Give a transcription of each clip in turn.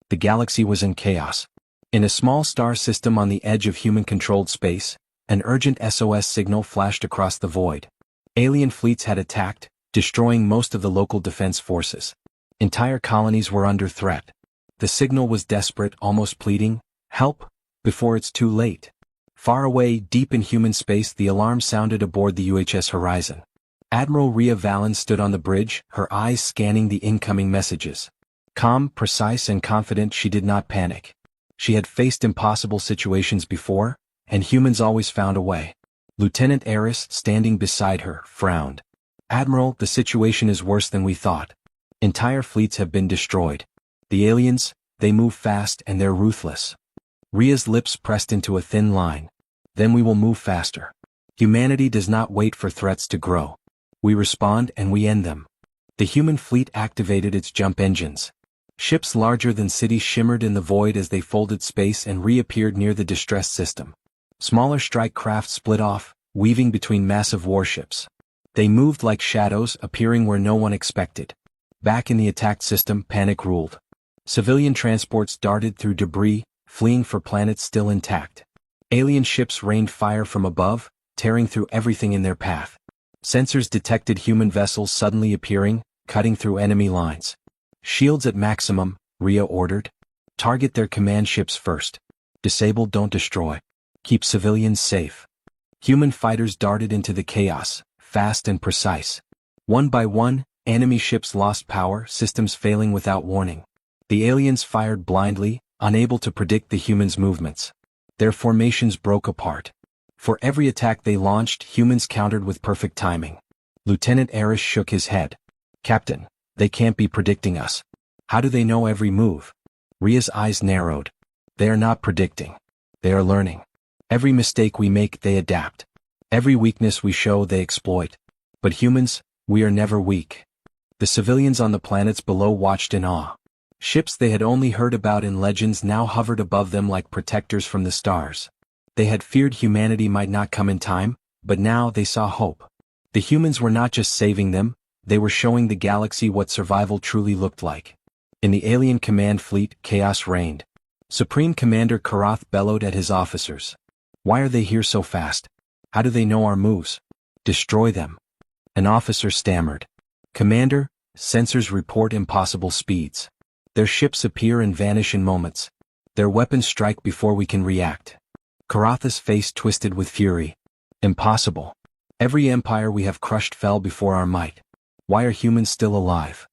The galaxy was in chaos. In a small star system on the edge of human-controlled space, an urgent SOS signal flashed across the void. Alien fleets had attacked, destroying most of the local defense forces. Entire colonies were under threat. The signal was desperate, almost pleading, "Help, before it's too late." Far away, deep in human space, the alarm sounded aboard the UHS Horizon. Admiral Rhea Valen stood on the bridge, her eyes scanning the incoming messages. Calm, precise, and confident, she did not panic. She had faced impossible situations before, and humans always found a way. Lieutenant Eris, standing beside her, frowned. "Admiral, the situation is worse than we thought. Entire fleets have been destroyed. The aliens, they move fast and they're ruthless." Rhea's lips pressed into a thin line. "Then we will move faster. Humanity does not wait for threats to grow. We respond and we end them." The human fleet activated its jump engines. Ships larger than cities shimmered in the void as they folded space and reappeared near the distressed system. Smaller strike craft split off, weaving between massive warships. They moved like shadows, appearing where no one expected. Back in the attacked system, panic ruled. Civilian transports darted through debris, fleeing for planets still intact. Alien ships rained fire from above, tearing through everything in their path. Sensors detected human vessels suddenly appearing, cutting through enemy lines. "Shields at maximum," Rhea ordered. "Target their command ships first. Disable, don't destroy. Keep civilians safe." Human fighters darted into the chaos, fast and precise. One by one, enemy ships lost power, systems failing without warning. The aliens fired blindly, unable to predict the humans' movements. Their formations broke apart. For every attack they launched, humans countered with perfect timing. Lieutenant Eris shook his head. "Captain, they can't be predicting us. How do they know every move?" Rhea's eyes narrowed. "They are not predicting. They are learning. Every mistake we make, they adapt. Every weakness we show, they exploit. But humans, we are never weak." The civilians on the planets below watched in awe. Ships they had only heard about in legends now hovered above them like protectors from the stars. They had feared humanity might not come in time, but now they saw hope. The humans were not just saving them, they were showing the galaxy what survival truly looked like. In the alien command fleet, chaos reigned. Supreme Commander Karath bellowed at his officers. "Why are they here so fast? How do they know our moves? Destroy them." An officer stammered. "Commander, sensors report impossible speeds. Their ships appear and vanish in moments. Their weapons strike before we can react." Karath's face twisted with fury. "Impossible. Every empire we have crushed fell before our might. Why are humans still alive?"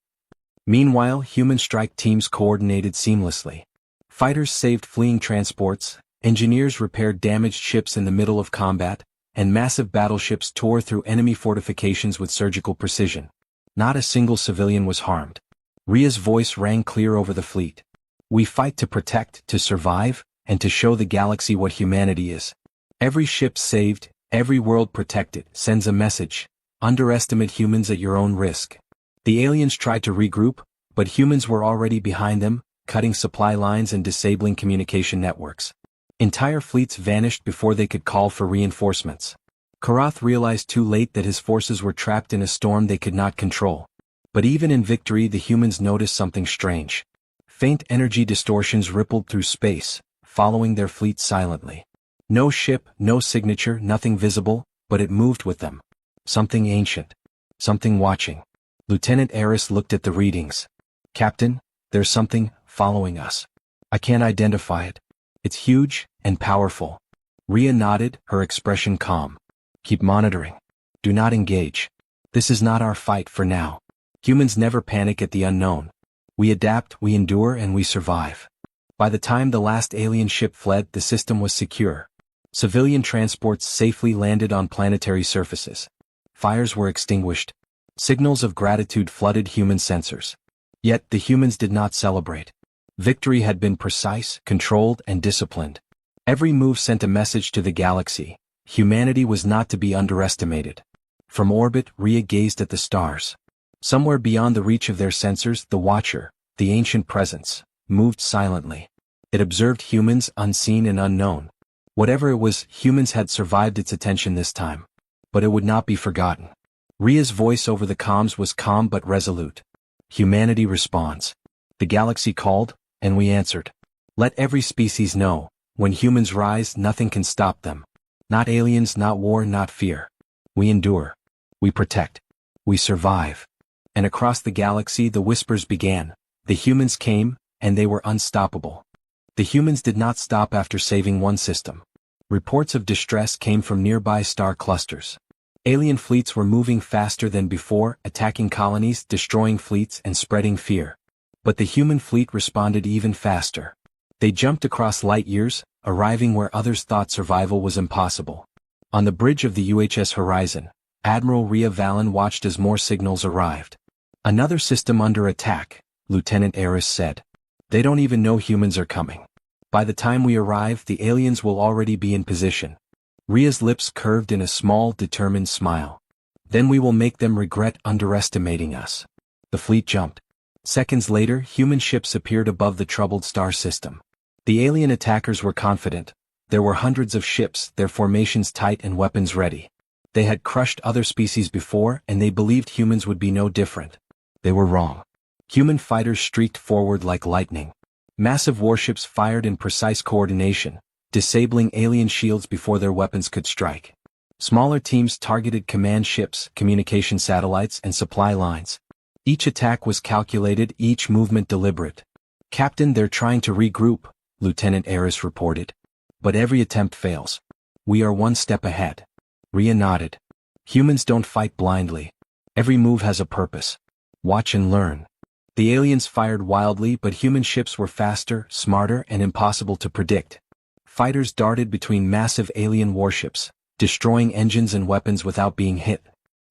Meanwhile, human strike teams coordinated seamlessly. Fighters saved fleeing transports, engineers repaired damaged ships in the middle of combat, and massive battleships tore through enemy fortifications with surgical precision. Not a single civilian was harmed. Rhea's voice rang clear over the fleet. "We fight to protect, to survive, and to show the galaxy what humanity is. Every ship saved, every world protected, sends a message. Underestimate humans at your own risk." The aliens tried to regroup, but humans were already behind them, cutting supply lines and disabling communication networks. Entire fleets vanished before they could call for reinforcements. Karath realized too late that his forces were trapped in a storm they could not control. But even in victory, the humans noticed something strange. Faint energy distortions rippled through space, following their fleet silently. No ship, no signature, nothing visible, but it moved with them. Something ancient. Something watching. Lieutenant Eris looked at the readings. "Captain, there's something following us. I can't identify it. It's huge and powerful." Rhea nodded, her expression calm. "Keep monitoring. Do not engage. This is not our fight for now. Humans never panic at the unknown. We adapt, we endure, and we survive." By the time the last alien ship fled, the system was secure. Civilian transports safely landed on planetary surfaces. Fires were extinguished. Signals of gratitude flooded human sensors. Yet the humans did not celebrate. Victory had been precise, controlled, and disciplined. Every move sent a message to the galaxy. Humanity was not to be underestimated. From orbit, Rhea gazed at the stars. Somewhere beyond the reach of their sensors, the Watcher, the ancient presence, moved silently. It observed humans, unseen and unknown. Whatever it was, humans had survived its attention this time. But it would not be forgotten. Rhea's voice over the comms was calm but resolute. "Humanity responds. The galaxy called, And we answered. Let every species know, when humans rise, nothing can stop them. Not aliens, not war, not fear. We endure. We protect. We survive. And across the galaxy the whispers began. The humans came, and they were unstoppable. The humans did not stop after saving one system. Reports of distress came from nearby star clusters. Alien fleets were moving faster than before, attacking colonies, destroying fleets, and spreading fear. But the human fleet responded even faster. They jumped across light years, arriving where others thought survival was impossible. On the bridge of the UHS Horizon, Admiral Rhea Vallon watched as more signals arrived. Another system under attack, Lieutenant Eris said. They don't even know humans are coming. By the time we arrive, the aliens will already be in position. Rhea's lips curved in a small, determined smile. Then we will make them regret underestimating us. The fleet jumped. Seconds later, human ships appeared above the troubled star system. The alien attackers were confident. There were hundreds of ships, their formations tight and weapons ready. They had crushed other species before, and they believed humans would be no different. They were wrong. Human fighters streaked forward like lightning. Massive warships fired in precise coordination, disabling alien shields before their weapons could strike. Smaller teams targeted command ships, communication satellites, and supply lines. Each attack was calculated, each movement deliberate. Captain, they're trying to regroup, Lieutenant Eris reported. But every attempt fails. We are one step ahead. Rhea nodded. Humans don't fight blindly. Every move has a purpose. Watch and learn. The aliens fired wildly, but human ships were faster, smarter, and impossible to predict. Fighters darted between massive alien warships, destroying engines and weapons without being hit.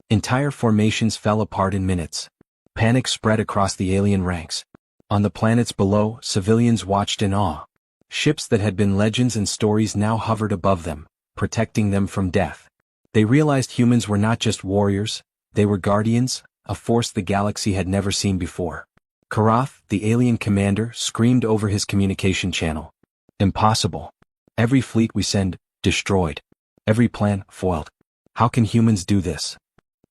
Entire formations fell apart in minutes. Panic spread across the alien ranks. On the planets below, civilians watched in awe. Ships that had been legends and stories now hovered above them, protecting them from death. They realized humans were not just warriors, they were guardians, a force the galaxy had never seen before. Karath, the alien commander, screamed over his communication channel. Impossible. Every fleet we send, destroyed. Every plan, foiled. How can humans do this?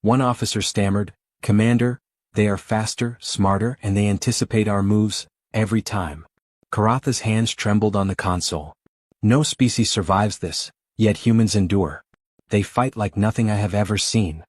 One officer stammered, Commander, they are faster, smarter, and they anticipate our moves, every time. Karatha's hands trembled on the console. No species survives this, yet humans endure. They fight like nothing I have ever seen.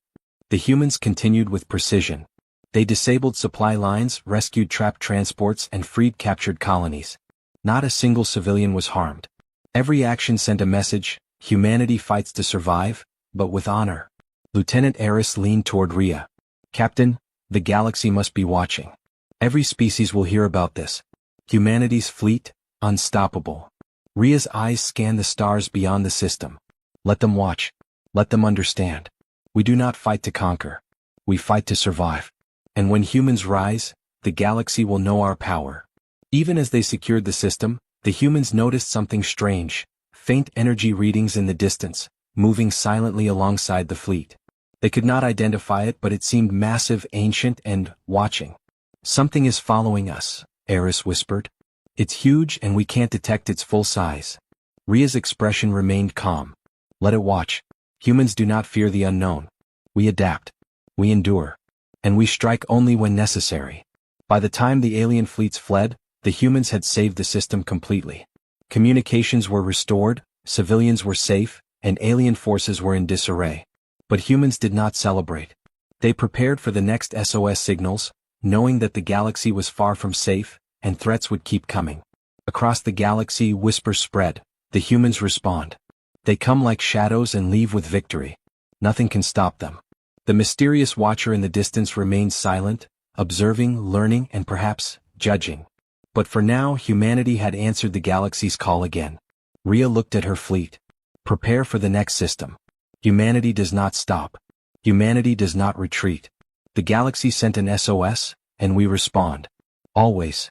The humans continued with precision. They disabled supply lines, rescued trapped transports, and freed captured colonies. Not a single civilian was harmed. Every action sent a message: humanity fights to survive, but with honor. Lieutenant Eris leaned toward Rhea. Captain, the galaxy must be watching. Every species will hear about this. Humanity's fleet, unstoppable. Rhea's eyes scanned the stars beyond the system. Let them watch. Let them understand. We do not fight to conquer. We fight to survive. And when humans rise, the galaxy will know our power. Even as they secured the system, the humans noticed something strange: faint energy readings in the distance, moving silently alongside the fleet. They could not identify it, but it seemed massive, ancient, and watching. Something is following us, Eris whispered. It's huge and we can't detect its full size. Rhea's expression remained calm. Let it watch. Humans do not fear the unknown. We adapt. We endure. And we strike only when necessary. By the time the alien fleets fled, the humans had saved the system completely. Communications were restored, civilians were safe, and alien forces were in disarray. But humans did not celebrate. They prepared for the next SOS signals, knowing that the galaxy was far from safe, and threats would keep coming. Across the galaxy, whispers spread. The humans respond. They come like shadows and leave with victory. Nothing can stop them. The mysterious watcher in the distance remained silent, observing, learning, and perhaps judging. But for now, humanity had answered the galaxy's call again. Rhea looked at her fleet. Prepare for the next system. Humanity does not stop. Humanity does not retreat. The galaxy sent an SOS, and we respond. Always.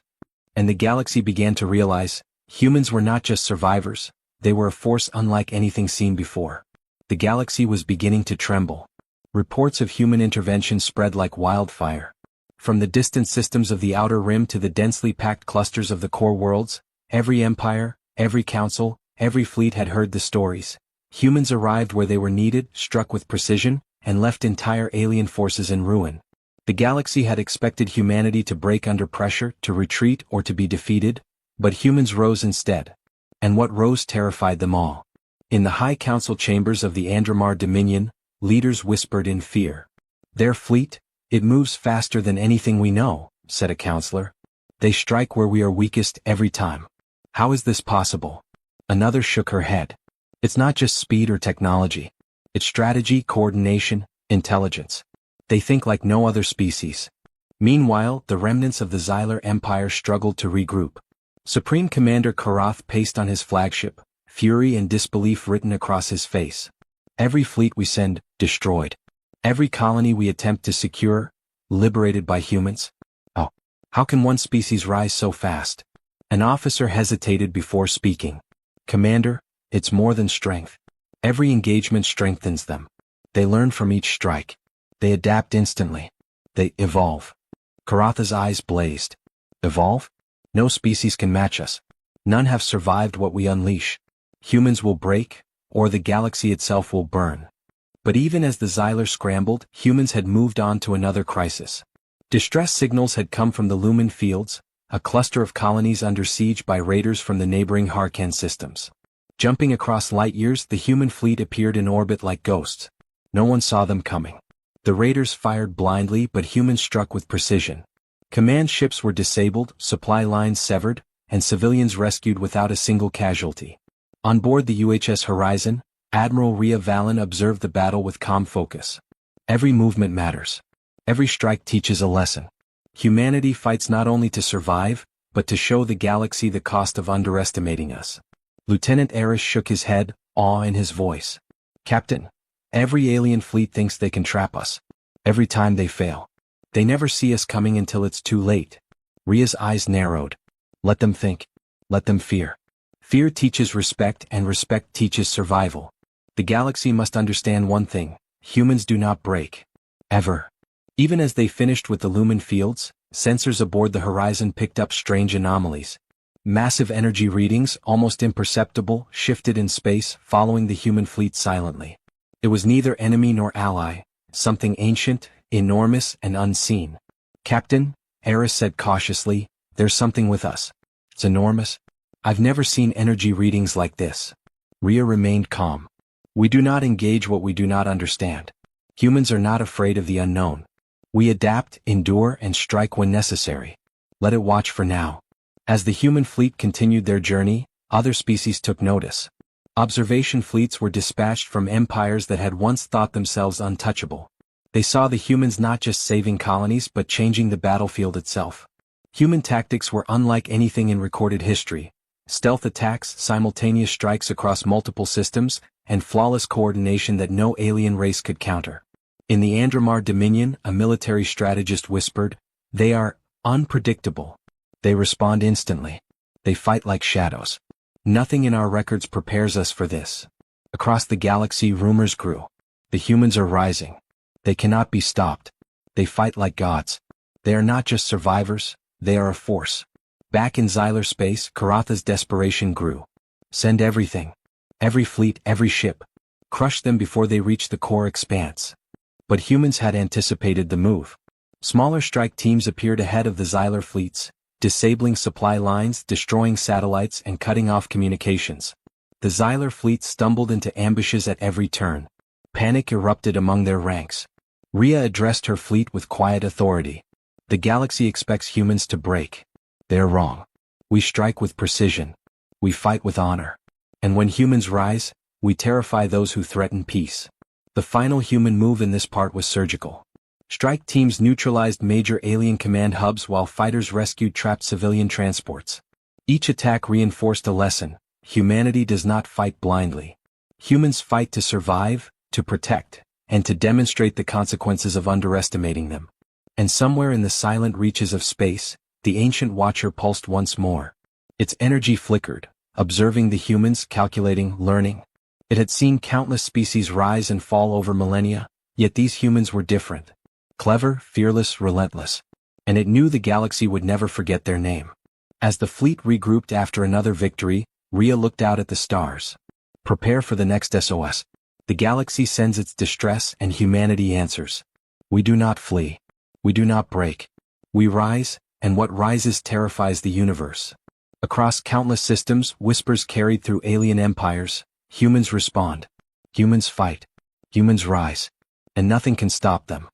And the galaxy began to realize, humans were not just survivors, they were a force unlike anything seen before. The galaxy was beginning to tremble. Reports of human intervention spread like wildfire. From the distant systems of the outer rim to the densely packed clusters of the core worlds, every empire, every council, every fleet had heard the stories. Humans arrived where they were needed, struck with precision, and left entire alien forces in ruin. The galaxy had expected humanity to break under pressure, to retreat, or to be defeated, But humans rose instead. And what rose terrified them all. In the high council chambers of the Andromar Dominion, leaders whispered in fear. "Their fleet? It moves faster than anything we know," said a counselor. "They strike where we are weakest every time. How is this possible?" Another shook her head. "It's not just speed or technology. It's strategy, coordination, intelligence. They think like no other species." Meanwhile, the remnants of the Xylar Empire struggled to regroup. Supreme Commander Karath paced on his flagship, fury and disbelief written across his face. "Every fleet we send, destroyed. Every colony we attempt to secure, liberated by humans. Oh, how can one species rise so fast?" An officer hesitated before speaking. "Commander, it's more than strength. Every engagement strengthens them. They learn from each strike. They adapt instantly. They evolve." Karatha's eyes blazed. "Evolve? No species can match us. None have survived what we unleash. Humans will break, or the galaxy itself will burn." But even as the Xylar scrambled, humans had moved on to another crisis. Distress signals had come from the Lumen Fields, a cluster of colonies under siege by raiders from the neighboring Harkan systems. Jumping across light years, the human fleet appeared in orbit like ghosts. No one saw them coming. The raiders fired blindly, but humans struck with precision. Command ships were disabled, supply lines severed, and civilians rescued without a single casualty. On board the UHS Horizon, Admiral Rhea Valen observed the battle with calm focus. "Every movement matters. Every strike teaches a lesson. Humanity fights not only to survive, but to show the galaxy the cost of underestimating us." Lieutenant Eris shook his head, awe in his voice. "Captain, every alien fleet thinks they can trap us. Every time they fail. They never see us coming until it's too late." Rhea's eyes narrowed. "Let them think. Let them fear. Fear teaches respect, and respect teaches survival. The galaxy must understand one thing: humans do not break. Ever." Even as they finished with the Lumen Fields, sensors aboard the Horizon picked up strange anomalies. Massive energy readings, almost imperceptible, shifted in space, following the human fleet silently. It was neither enemy nor ally, something ancient, enormous, and unseen. "Captain," Eris said cautiously, "there's something with us. It's enormous. I've never seen energy readings like this." Rhea remained calm. "We do not engage what we do not understand. Humans are not afraid of the unknown. We adapt, endure, and strike when necessary. Let it watch for now." As the human fleet continued their journey, other species took notice. Observation fleets were dispatched from empires that had once thought themselves untouchable. They saw the humans not just saving colonies but changing the battlefield itself. Human tactics were unlike anything in recorded history. Stealth attacks, simultaneous strikes across multiple systems, and flawless coordination that no alien race could counter. In the Andromar Dominion, a military strategist whispered, "They are unpredictable. They respond instantly. They fight like shadows. Nothing in our records prepares us for this." Across the galaxy, rumors grew. The humans are rising. They cannot be stopped. They fight like gods. They are not just survivors, they are a force. Back in Xylar space, Karatha's desperation grew. "Send everything. Every fleet, every ship. Crush them before they reach the core expanse." But humans had anticipated the move. Smaller strike teams appeared ahead of the Xylar fleets, disabling supply lines, destroying satellites, and cutting off communications. The Xylar fleet stumbled into ambushes at every turn. Panic erupted among their ranks. Rhea addressed her fleet with quiet authority. "The galaxy expects humans to break. They're wrong. We strike with precision. We fight with honor. And when humans rise, we terrify those who threaten peace." The final human move in this part was surgical. Strike teams neutralized major alien command hubs while fighters rescued trapped civilian transports. Each attack reinforced a lesson: humanity does not fight blindly. Humans fight to survive, to protect, and to demonstrate the consequences of underestimating them. And somewhere in the silent reaches of space, the ancient watcher pulsed once more. Its energy flickered, observing the humans, calculating, learning. It had seen countless species rise and fall over millennia, yet these humans were different. Clever, fearless, relentless. And it knew the galaxy would never forget their name. As the fleet regrouped after another victory, Rhea looked out at the stars. "Prepare for the next SOS. The galaxy sends its distress and humanity answers. We do not flee. We do not break. We rise, and what rises terrifies the universe." Across countless systems, whispers carried through alien empires. Humans respond. Humans fight. Humans rise. And nothing can stop them.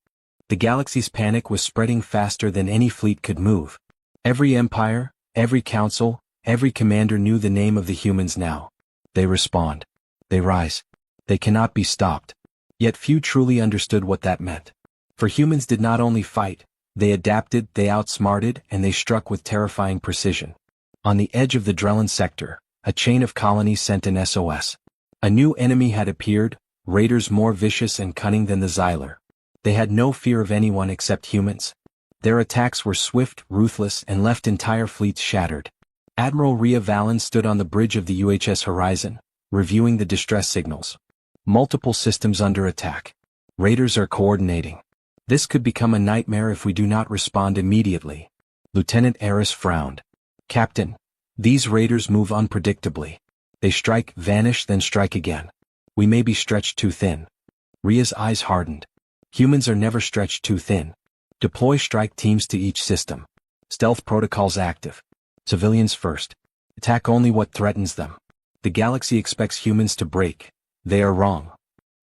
The galaxy's panic was spreading faster than any fleet could move. Every empire, every council, every commander knew the name of the humans now. They respond. They rise. They cannot be stopped. Yet few truly understood what that meant. For humans did not only fight, they adapted, they outsmarted, and they struck with terrifying precision. On the edge of the Drellin sector, a chain of colonies sent an SOS. A new enemy had appeared, raiders more vicious and cunning than the Xyler. They had no fear of anyone except humans. Their attacks were swift, ruthless, and left entire fleets shattered. Admiral Rhea Valen stood on the bridge of the UHS Horizon, reviewing the distress signals. Multiple systems under attack. Raiders are coordinating. This could become a nightmare if we do not respond immediately. Lieutenant Eris frowned. Captain, these raiders move unpredictably. They strike, vanish, then strike again. We may be stretched too thin. Rhea's eyes hardened. Humans are never stretched too thin. Deploy strike teams to each system. Stealth protocols active. Civilians first. Attack only what threatens them. The galaxy expects humans to break. They are wrong.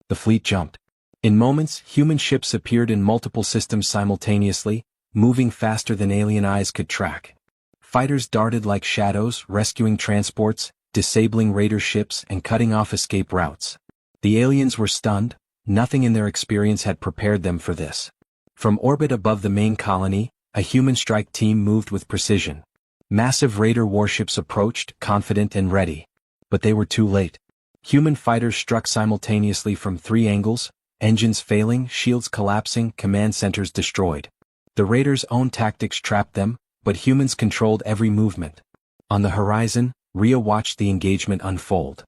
The fleet jumped. In moments, human ships appeared in multiple systems simultaneously, moving faster than alien eyes could track. Fighters darted like shadows, rescuing transports, disabling raider ships, and cutting off escape routes. The aliens were stunned. Nothing in their experience had prepared them for this. From orbit above the main colony, a human strike team moved with precision. Massive raider warships approached, confident and ready. But they were too late. Human fighters struck simultaneously from 3 angles, engines failing, shields collapsing, command centers destroyed. The raiders' own tactics trapped them, but humans controlled every movement. On the horizon, Rhea watched the engagement unfold.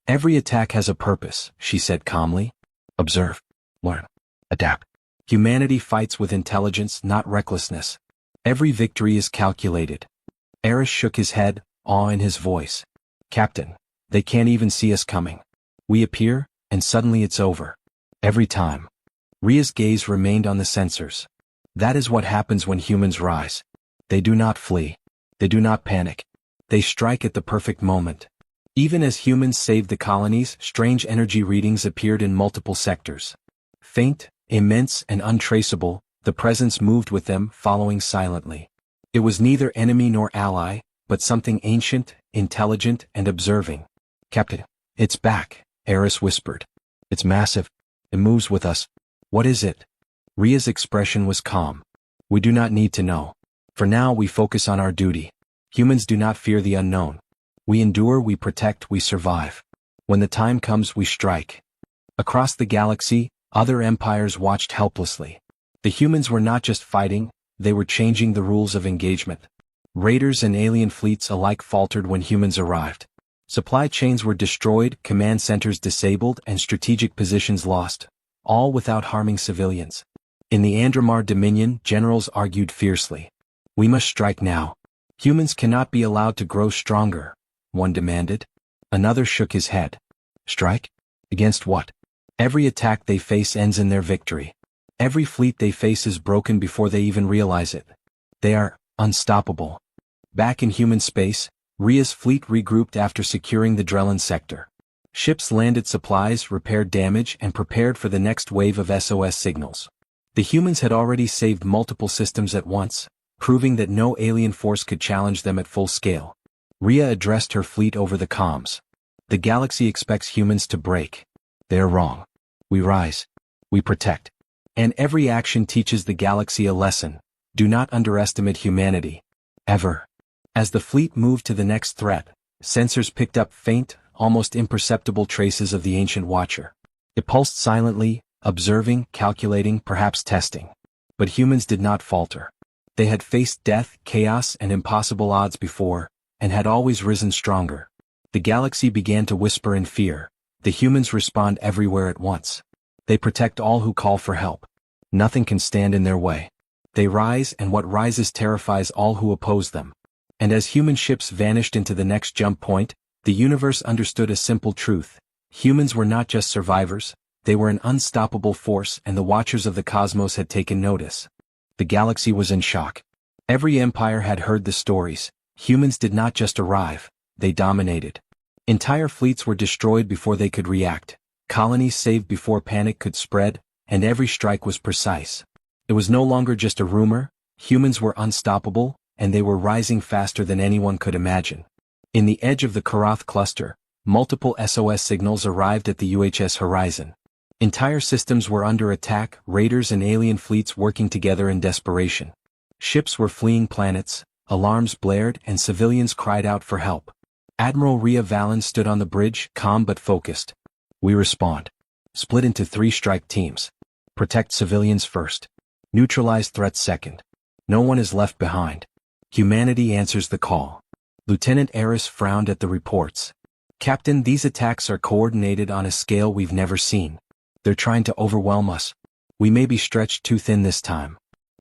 Every attack has a purpose, she said calmly. Observe. Learn. Adapt. Humanity fights with intelligence, not recklessness. Every victory is calculated. Eris shook his head, awe in his voice. Captain, they can't even see us coming. We appear, and suddenly it's over. Every time. Rhea's gaze remained on the sensors. That is what happens when humans rise. They do not flee. They do not panic. They strike at the perfect moment. Even as humans saved the colonies, strange energy readings appeared in multiple sectors. Faint, immense, and untraceable, the presence moved with them, following silently. It was neither enemy nor ally, but something ancient, intelligent, and observing. Captain, it's back, Eris whispered. It's massive. It moves with us. What is it? Rhea's expression was calm. We do not need to know. For now we focus on our duty. Humans do not fear the unknown. We endure, we protect, we survive. When the time comes, we strike. Across the galaxy, other empires watched helplessly. The humans were not just fighting, they were changing the rules of engagement. Raiders and alien fleets alike faltered when humans arrived. Supply chains were destroyed, command centers disabled, and strategic positions lost, all without harming civilians. In the Andromar Dominion, generals argued fiercely. We must strike now. Humans cannot be allowed to grow stronger, one demanded. Another shook his head. Strike? Against what? Every attack they face ends in their victory. Every fleet they face is broken before they even realize it. They are unstoppable. Back in human space, Rhea's fleet regrouped after securing the Drellin sector. Ships landed supplies, repaired damage, and prepared for the next wave of SOS signals. The humans had already saved multiple systems at once, proving that no alien force could challenge them at full scale. Rhea addressed her fleet over the comms. The galaxy expects humans to break. They are wrong. We rise. We protect. And every action teaches the galaxy a lesson. Do not underestimate humanity. Ever. As the fleet moved to the next threat, sensors picked up faint, almost imperceptible traces of the ancient watcher. It pulsed silently, observing, calculating, perhaps testing. But humans did not falter. They had faced death, chaos, and impossible odds before, and had always risen stronger. The galaxy began to whisper in fear. The humans respond everywhere at once. They protect all who call for help. Nothing can stand in their way. They rise, and what rises terrifies all who oppose them. And as human ships vanished into the next jump point, the universe understood a simple truth. Humans were not just survivors, they were an unstoppable force, and the watchers of the cosmos had taken notice. The galaxy was in shock. Every empire had heard the stories. Humans did not just arrive, they dominated. Entire fleets were destroyed before they could react, colonies saved before panic could spread, and every strike was precise. It was no longer just a rumor, humans were unstoppable, and they were rising faster than anyone could imagine. In the edge of the Karath cluster, multiple SOS signals arrived at the UHS horizon. Entire systems were under attack, raiders and alien fleets working together in desperation. Ships were fleeing planets, alarms blared, and civilians cried out for help. Admiral Rhea Valen stood on the bridge, calm but focused. We respond. Split into 3 strike teams. Protect civilians first. Neutralize threats second. No one is left behind. Humanity answers the call. Lieutenant Eris frowned at the reports. Captain, these attacks are coordinated on a scale we've never seen. They're trying to overwhelm us. We may be stretched too thin this time.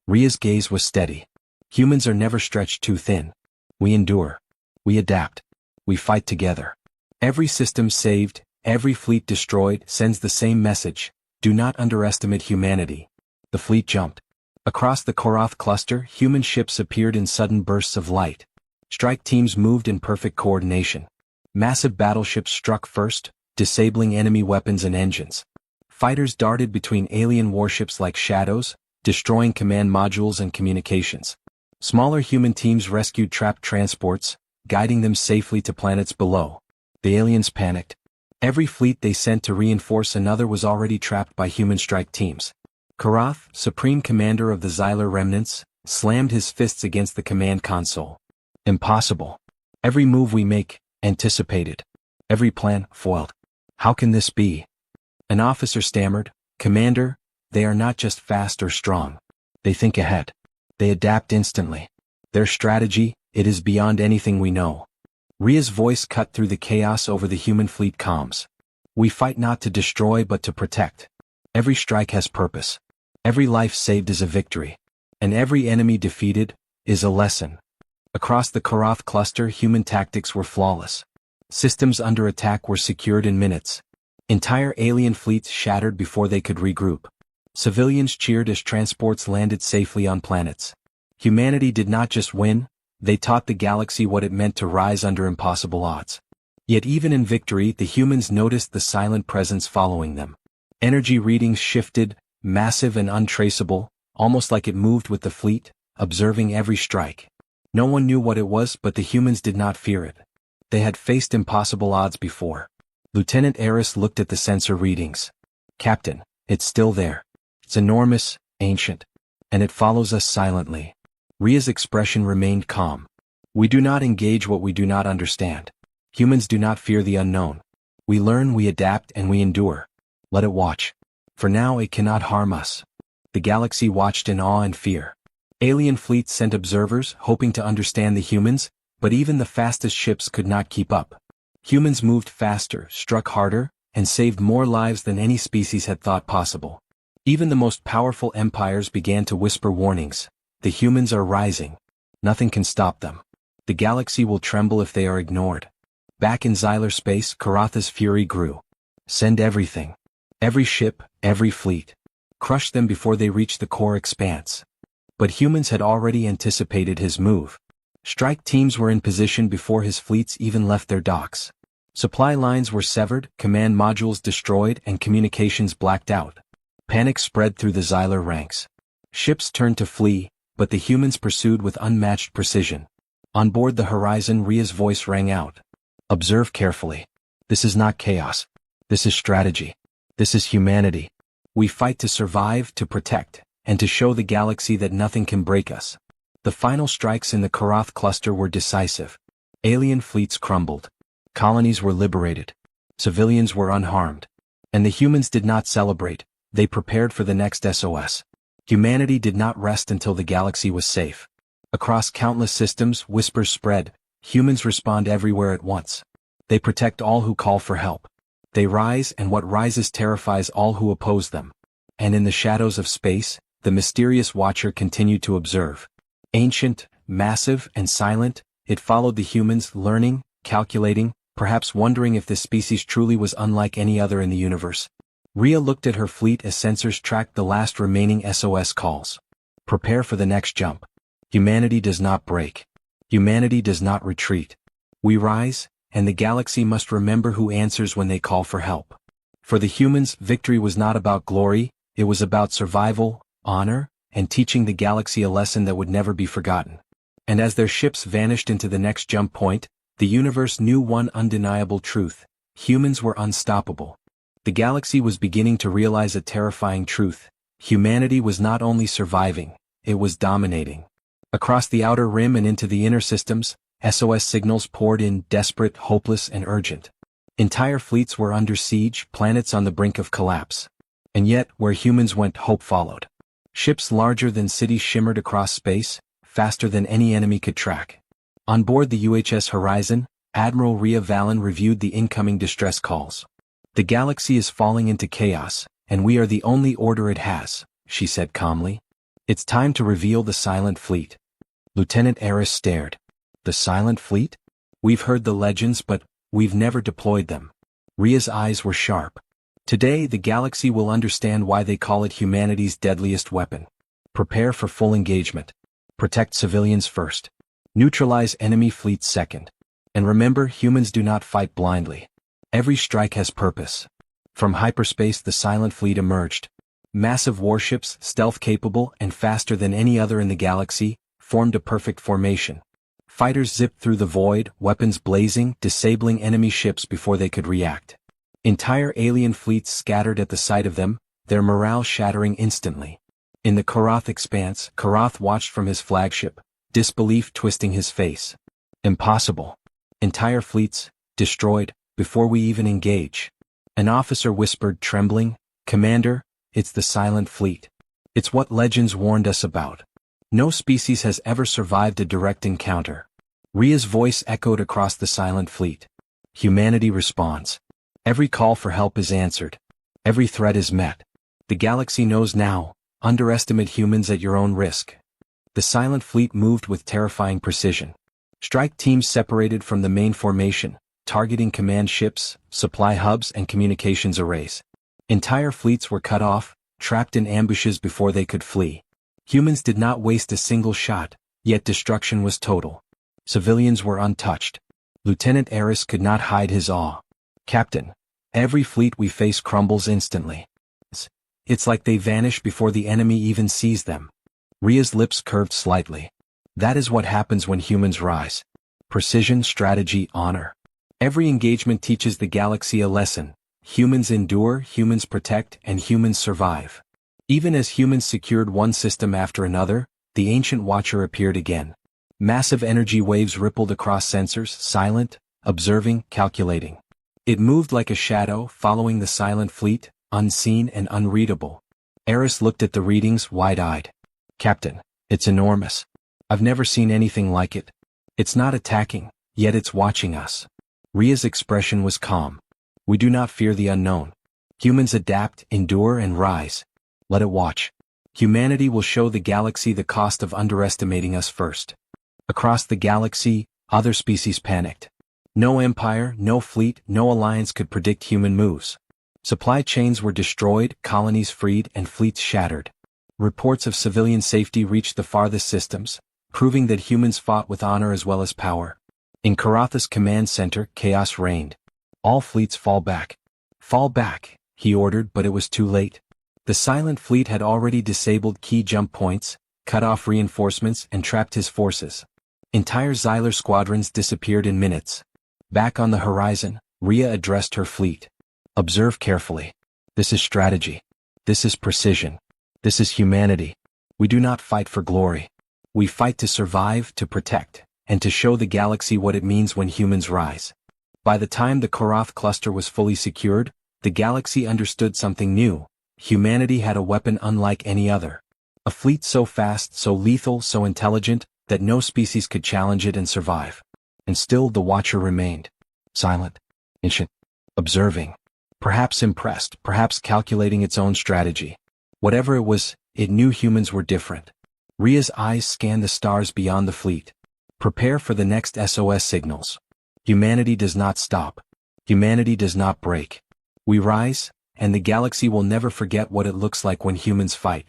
Rhea's gaze was steady. Humans are never stretched too thin. We endure. We adapt. We fight together. Every system saved, every fleet destroyed sends the same message. Do not underestimate humanity. The fleet jumped. Across the Karath cluster, human ships appeared in sudden bursts of light. Strike teams moved in perfect coordination. Massive battleships struck first, disabling enemy weapons and engines. Fighters darted between alien warships like shadows, destroying command modules and communications. Smaller human teams rescued trapped transports, guiding them safely to planets below. The aliens panicked. Every fleet they sent to reinforce another was already trapped by human strike teams. Karath, supreme commander of the Xylar remnants, slammed his fists against the command console. Impossible. Every move we make, anticipated. Every plan, foiled. How can this be? An officer stammered, Commander, they are not just fast or strong. They think ahead. They adapt instantly. Their strategy, it is beyond anything we know. Rhea's voice cut through the chaos over the human fleet comms. We fight not to destroy but to protect. Every strike has purpose. Every life saved is a victory. And every enemy defeated is a lesson. Across the Karath cluster, human tactics were flawless. Systems under attack were secured in minutes. Entire alien fleets shattered before they could regroup. Civilians cheered as transports landed safely on planets. Humanity did not just win, they taught the galaxy what it meant to rise under impossible odds. Yet even in victory, the humans noticed the silent presence following them. Energy readings shifted, massive and untraceable, almost like it moved with the fleet, observing every strike. No one knew what it was, but the humans did not fear it. They had faced impossible odds before. Lieutenant Eris looked at the sensor readings. Captain, it's still there. It's enormous, ancient. And it follows us silently. Rhea's expression remained calm. We do not engage what we do not understand. Humans do not fear the unknown. We learn, we adapt, and we endure. Let it watch. For now it cannot harm us. The galaxy watched in awe and fear. Alien fleets sent observers, hoping to understand the humans, but even the fastest ships could not keep up. Humans moved faster, struck harder, and saved more lives than any species had thought possible. Even the most powerful empires began to whisper warnings. The humans are rising. Nothing can stop them. The galaxy will tremble if they are ignored. Back in Xylar space, Karatha's fury grew. Send everything. Every ship, every fleet. Crush them before they reach the core expanse. But humans had already anticipated his move. Strike teams were in position before his fleets even left their docks. Supply lines were severed, command modules destroyed, and communications blacked out. Panic spread through the Xylar ranks. Ships turned to flee, but the humans pursued with unmatched precision. On board the horizon, Rhea's voice rang out. Observe carefully. This is not chaos. This is strategy. This is humanity. We fight to survive, to protect, and to show the galaxy that nothing can break us. The final strikes in the Karath cluster were decisive. Alien fleets crumbled. Colonies were liberated. Civilians were unharmed. And the humans did not celebrate, they prepared for the next SOS. Humanity did not rest until the galaxy was safe. Across countless systems, whispers spread, humans respond everywhere at once. They protect all who call for help. They rise, and what rises terrifies all who oppose them. And in the shadows of space, the mysterious watcher continued to observe. Ancient, massive, and silent, it followed the humans, learning, calculating, perhaps wondering if this species truly was unlike any other in the universe. Rhea looked at her fleet as sensors tracked the last remaining SOS calls. Prepare for the next jump. Humanity does not break. Humanity does not retreat. We rise, and the galaxy must remember who answers when they call for help. For the humans, victory was not about glory, it was about survival, honor, and teaching the galaxy a lesson that would never be forgotten. And as their ships vanished into the next jump point, the universe knew one undeniable truth: humans were unstoppable. The galaxy was beginning to realize a terrifying truth: humanity was not only surviving, it was dominating. Across the outer rim and into the inner systems, SOS signals poured in, desperate, hopeless, and urgent. Entire fleets were under siege, planets on the brink of collapse. And yet, where humans went, hope followed. Ships larger than cities shimmered across space, faster than any enemy could track. On board the UHS Horizon, Admiral Rhea Vallon reviewed the incoming distress calls. "The galaxy is falling into chaos, and we are the only order it has," she said calmly. "It's time to reveal the Silent Fleet." Lieutenant Eris stared. "The Silent Fleet? We've heard the legends, but we've never deployed them." Rhea's eyes were sharp. "Today the galaxy will understand why they call it humanity's deadliest weapon. Prepare for full engagement. Protect civilians first. Neutralize enemy fleets second. And remember, humans do not fight blindly. Every strike has purpose." From hyperspace the Silent Fleet emerged. Massive warships, stealth-capable and faster than any other in the galaxy, formed a perfect formation. Fighters zipped through the void, weapons blazing, disabling enemy ships before they could react. Entire alien fleets scattered at the sight of them, their morale shattering instantly. In the Korath expanse, Korath watched from his flagship, disbelief twisting his face. "Impossible. Entire fleets, destroyed, before we even engage." An officer whispered, trembling, "Commander, it's the Silent Fleet. It's what legends warned us about. No species has ever survived a direct encounter." Rhea's voice echoed across the Silent Fleet. "Humanity responds. Every call for help is answered. Every threat is met. The galaxy knows now. Underestimate humans at your own risk." The Silent Fleet moved with terrifying precision. Strike teams separated from the main formation, targeting command ships, supply hubs, and communications arrays. Entire fleets were cut off, trapped in ambushes before they could flee. Humans did not waste a single shot, yet destruction was total. Civilians were untouched. Lieutenant Eris could not hide his awe. "Captain, every fleet we face crumbles instantly. It's like they vanish before the enemy even sees them." Rhea's lips curved slightly. "That is what happens when humans rise. Precision, strategy, honor. Every engagement teaches the galaxy a lesson. Humans endure, humans protect, and humans survive." Even as humans secured one system after another, the ancient watcher appeared again. Massive energy waves rippled across sensors, silent, observing, calculating. It moved like a shadow, following the Silent Fleet, unseen and unreadable. Eris looked at the readings, wide-eyed. "Captain, it's enormous. I've never seen anything like it. It's not attacking, yet it's watching us." Rhea's expression was calm. "We do not fear the unknown. Humans adapt, endure, and rise. Let it watch. Humanity will show the galaxy the cost of underestimating us first." Across the galaxy, other species panicked. No empire, no fleet, no alliance could predict human moves. Supply chains were destroyed, colonies freed, and fleets shattered. Reports of civilian safety reached the farthest systems, proving that humans fought with honor as well as power. In Korath's command center, chaos reigned. "All fleets fall back. Fall back," he ordered, but it was too late. The Silent Fleet had already disabled key jump points, cut off reinforcements, and trapped his forces. Entire Xyler squadrons disappeared in minutes. Back on the horizon, Rhea addressed her fleet. "Observe carefully. This is strategy. This is precision. This is humanity. We do not fight for glory. We fight to survive, to protect, and to show the galaxy what it means when humans rise." By the time the Korath cluster was fully secured, the galaxy understood something new. Humanity had a weapon unlike any other. A fleet so fast, so lethal, so intelligent, that no species could challenge it and survive. And still the Watcher remained. Silent. Ancient. Observing. Perhaps impressed, perhaps calculating its own strategy. Whatever it was, it knew humans were different. Rhea's eyes scanned the stars beyond the fleet. "Prepare for the next SOS signals. Humanity does not stop. Humanity does not break. We rise, and the galaxy will never forget what it looks like when humans fight."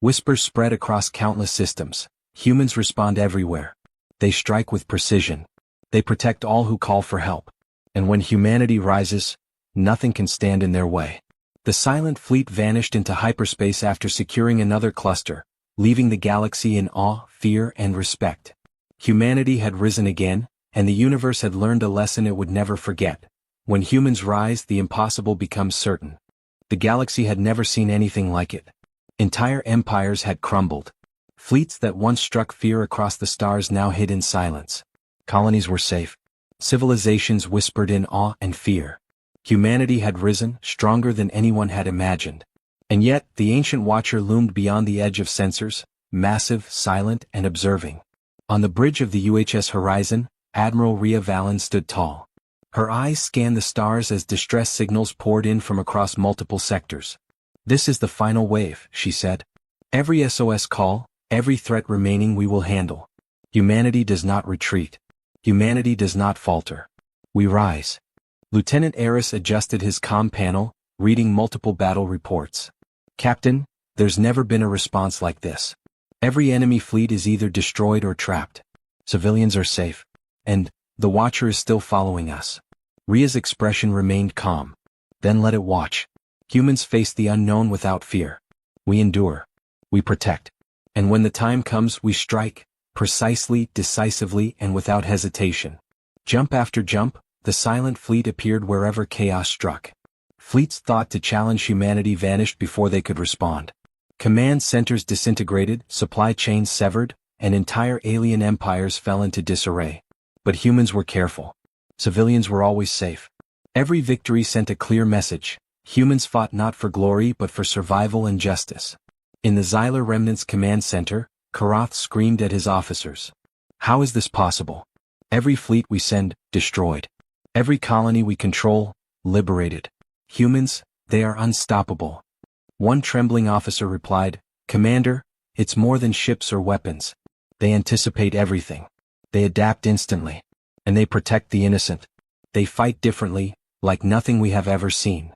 Whispers spread across countless systems. Humans respond everywhere. They strike with precision. They protect all who call for help. And when humanity rises, nothing can stand in their way. The silent fleet vanished into hyperspace after securing another cluster, leaving the galaxy in awe, fear, and respect. Humanity had risen again, and the universe had learned a lesson it would never forget. When humans rise, the impossible becomes certain. The galaxy had never seen anything like it. Entire empires had crumbled. Fleets that once struck fear across the stars now hid in silence. Colonies were safe. Civilizations whispered in awe and fear. Humanity had risen, stronger than anyone had imagined. And yet, the ancient watcher loomed beyond the edge of sensors, massive, silent, and observing. On the bridge of the UHS Horizon, Admiral Rhea Valen stood tall. Her eyes scanned the stars as distress signals poured in from across multiple sectors. "This is the final wave," she said. "Every SOS call, every threat remaining we will handle. Humanity does not retreat. Humanity does not falter. We rise." Lieutenant Eris adjusted his comm panel, reading multiple battle reports. "Captain, there's never been a response like this. Every enemy fleet is either destroyed or trapped. Civilians are safe. And the Watcher is still following us." Rhea's expression remained calm. "Then let it watch. Humans face the unknown without fear. We endure. We protect. And when the time comes, we strike, precisely, decisively, and without hesitation." Jump after jump, the silent fleet appeared wherever chaos struck. Fleets thought to challenge humanity vanished before they could respond. Command centers disintegrated, supply chains severed, and entire alien empires fell into disarray. But humans were careful. Civilians were always safe. Every victory sent a clear message. Humans fought not for glory but for survival and justice. In the Xyler Remnant's command center, Karath screamed at his officers. "How is this possible? Every fleet we send, destroyed. Every colony we control, liberated. Humans, they are unstoppable." One trembling officer replied, "Commander, it's more than ships or weapons. They anticipate everything. They adapt instantly. And they protect the innocent. They fight differently, like nothing we have ever seen."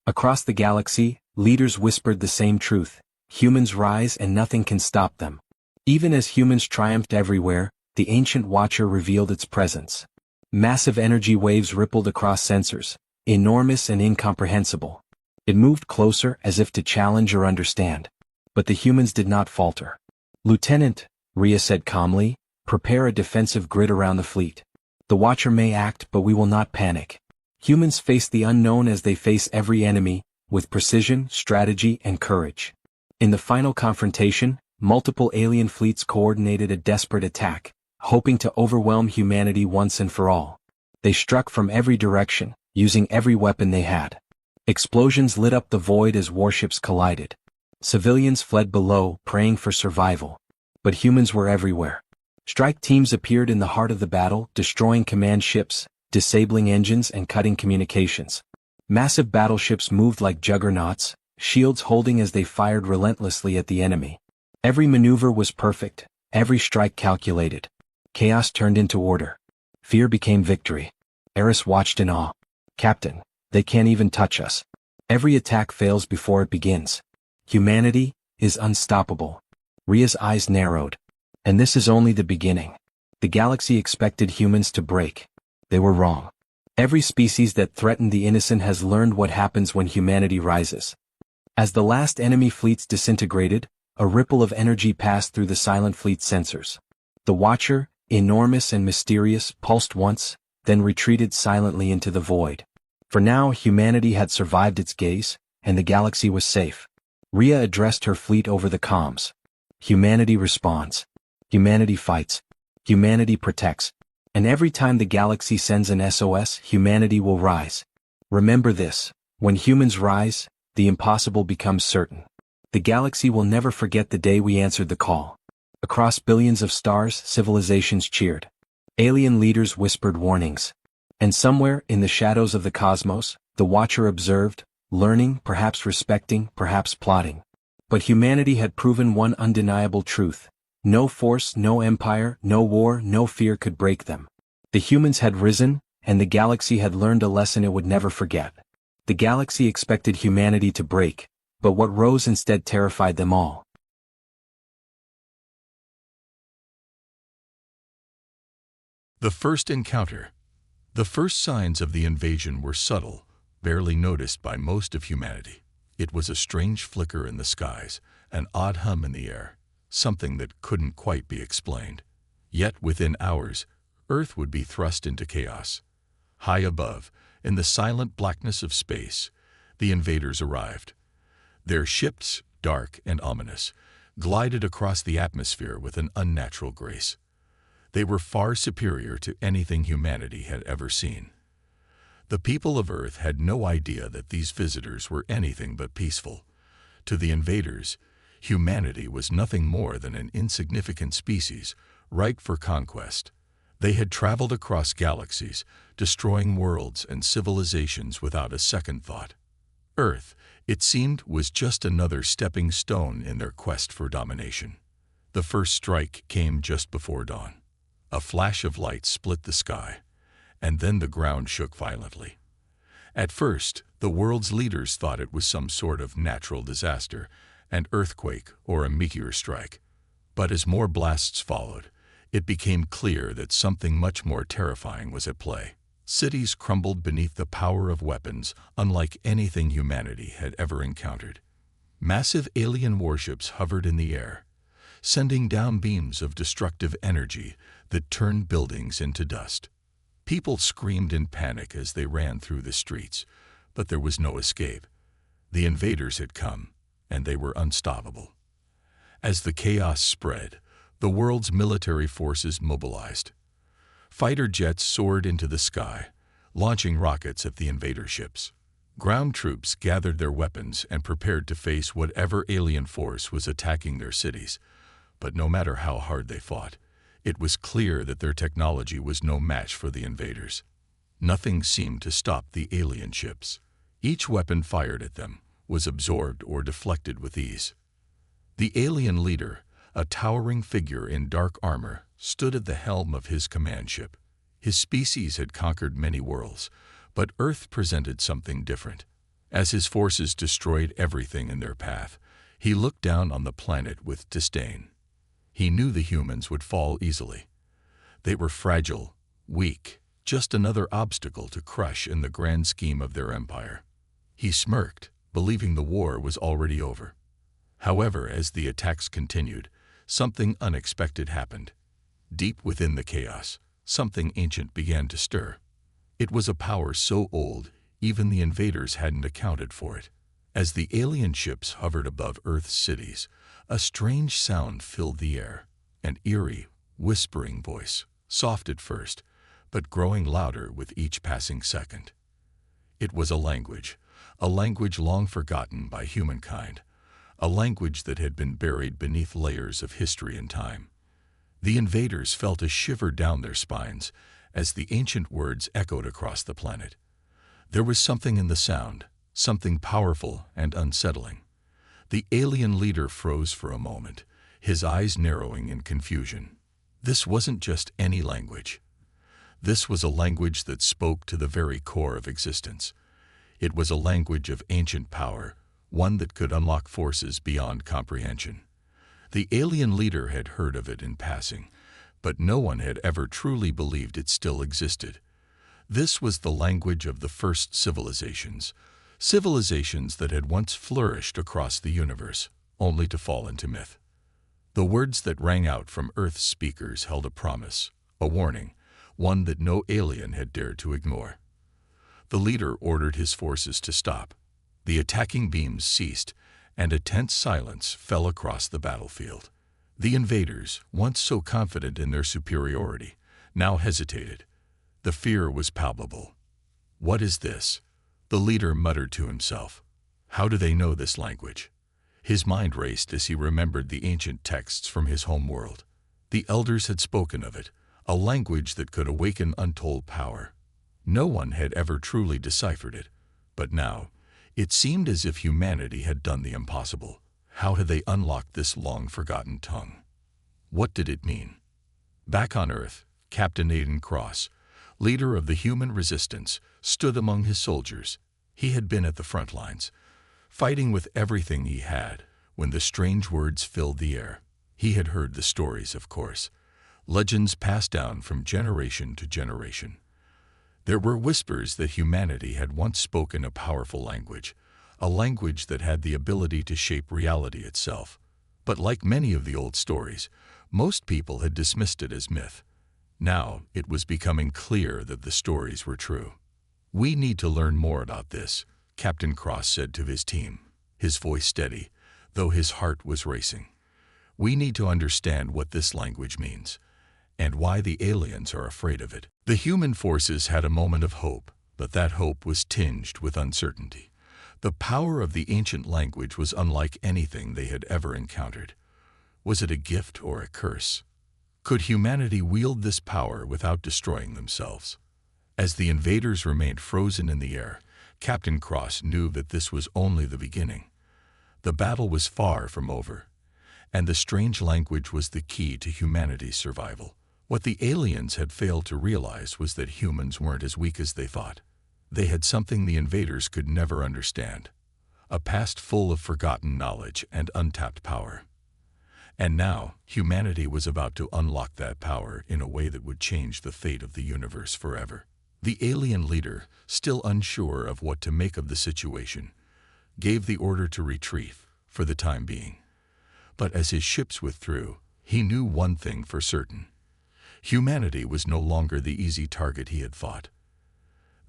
Across the galaxy, leaders whispered the same truth. Humans rise and nothing can stop them. Even as humans triumphed everywhere, the ancient Watcher revealed its presence. Massive energy waves rippled across sensors, enormous and incomprehensible. It moved closer as if to challenge or understand. But the humans did not falter. "Lieutenant," Rhea said calmly, "prepare a defensive grid around the fleet. The Watcher may act, but we will not panic. Humans face the unknown as they face every enemy, with precision, strategy, and courage." In the final confrontation, multiple alien fleets coordinated a desperate attack, hoping to overwhelm humanity once and for all. They struck from every direction, using every weapon they had. Explosions lit up the void as warships collided. Civilians fled below, praying for survival. But humans were everywhere. Strike teams appeared in the heart of the battle, destroying command ships, disabling engines and cutting communications. Massive battleships moved like juggernauts, shields holding as they fired relentlessly at the enemy. Every maneuver was perfect, every strike calculated. Chaos turned into order. Fear became victory. Eris watched in awe. "Captain, they can't even touch us. Every attack fails before it begins. Humanity is unstoppable." Rhea's eyes narrowed. "And this is only the beginning." The galaxy expected humans to break. They were wrong. Every species that threatened the innocent has learned what happens when humanity rises. As the last enemy fleets disintegrated, a ripple of energy passed through the silent fleet sensors. The Watcher, enormous and mysterious, pulsed once, then retreated silently into the void. For now humanity had survived its gaze, and the galaxy was safe. Rhea addressed her fleet over the comms. "Humanity responds. Humanity fights. Humanity protects. And every time the galaxy sends an SOS, humanity will rise. Remember this, when humans rise, the impossible becomes certain. The galaxy will never forget the day we answered the call." Across billions of stars, civilizations cheered. Alien leaders whispered warnings. And somewhere, in the shadows of the cosmos, the Watcher observed, learning, perhaps respecting, perhaps plotting. But humanity had proven one undeniable truth. No force, no empire, no war, no fear could break them. The humans had risen, and the galaxy had learned a lesson it would never forget. The galaxy expected humanity to break, but what rose instead terrified them all. The first encounter. The first signs of the invasion were subtle, barely noticed by most of humanity. It was a strange flicker in the skies, an odd hum in the air, something that couldn't quite be explained. Yet within hours, Earth would be thrust into chaos. High above, in the silent blackness of space, the invaders arrived. Their ships, dark and ominous, glided across the atmosphere with an unnatural grace. They were far superior to anything humanity had ever seen. The people of Earth had no idea that these visitors were anything but peaceful. To the invaders, humanity was nothing more than an insignificant species, ripe for conquest. They had traveled across galaxies, destroying worlds and civilizations without a second thought. Earth, it seemed, was just another stepping stone in their quest for domination. The first strike came just before dawn. A flash of light split the sky, and then the ground shook violently. At first, the world's leaders thought it was some sort of natural disaster, an earthquake or a meteor strike. But as more blasts followed, it became clear that something much more terrifying was at play. Cities crumbled beneath the power of weapons unlike anything humanity had ever encountered. Massive alien warships hovered in the air, sending down beams of destructive energy that turned buildings into dust. People screamed in panic as they ran through the streets, but there was no escape. The invaders had come, and they were unstoppable. As the chaos spread, the world's military forces mobilized. Fighter jets soared into the sky, launching rockets at the invader ships. Ground troops gathered their weapons and prepared to face whatever alien force was attacking their cities. But no matter how hard they fought, it was clear that their technology was no match for the invaders. Nothing seemed to stop the alien ships. Each weapon fired at them was absorbed or deflected with ease. The alien leader, a towering figure in dark armor, stood at the helm of his command ship. His species had conquered many worlds, but Earth presented something different. As his forces destroyed everything in their path, he looked down on the planet with disdain. He knew the humans would fall easily. They were fragile, weak, just another obstacle to crush in the grand scheme of their empire. He smirked, believing the war was already over. However, as the attacks continued, something unexpected happened. Deep within the chaos, something ancient began to stir. It was a power so old, even the invaders hadn't accounted for it. As the alien ships hovered above Earth's cities, a strange sound filled the air, an eerie, whispering voice, soft at first, but growing louder with each passing second. It was a language long forgotten by humankind, a language that had been buried beneath layers of history and time. The invaders felt a shiver down their spines as the ancient words echoed across the planet. There was something in the sound, something powerful and unsettling. The alien leader froze for a moment, his eyes narrowing in confusion. This wasn't just any language. This was a language that spoke to the very core of existence. It was a language of ancient power, one that could unlock forces beyond comprehension. The alien leader had heard of it in passing, but no one had ever truly believed it still existed. This was the language of the first civilizations that had once flourished across the universe, only to fall into myth. The words that rang out from Earth's speakers held a promise, a warning, one that no alien had dared to ignore. The leader ordered his forces to stop. The attacking beams ceased, and a tense silence fell across the battlefield. The invaders, once so confident in their superiority, now hesitated. The fear was palpable. "What is this?" the leader muttered to himself. "How do they know this language?" His mind raced as he remembered the ancient texts from his home world. The elders had spoken of it, a language that could awaken untold power. No one had ever truly deciphered it, but now, it seemed as if humanity had done the impossible. How had they unlocked this long-forgotten tongue? What did it mean? Back on Earth, Captain Aiden Cross, leader of the human resistance, stood among his soldiers. He had been at the front lines, fighting with everything he had, when the strange words filled the air. He had heard the stories, of course. legends passed down from generation to generation. There were whispers that humanity had once spoken a powerful language, a language that had the ability to shape reality itself. But like many of the old stories, most people had dismissed it as myth. Now it was becoming clear that the stories were true. "We need to learn more about this," Captain Cross said to his team, his voice steady, though his heart was racing. "We need to understand what this language means, and why the aliens are afraid of it." The human forces had a moment of hope, but that hope was tinged with uncertainty. The power of the ancient language was unlike anything they had ever encountered. Was it a gift or a curse? Could humanity wield this power without destroying themselves? As the invaders remained frozen in the air, Captain Cross knew that this was only the beginning. The battle was far from over, and the strange language was the key to humanity's survival. What the aliens had failed to realize was that humans weren't as weak as they thought. They had something the invaders could never understand, a past full of forgotten knowledge and untapped power. And now, humanity was about to unlock that power in a way that would change the fate of the universe forever. The alien leader, still unsure of what to make of the situation, gave the order to retreat for the time being. But as his ships withdrew, he knew one thing for certain. Humanity was no longer the easy target he had fought.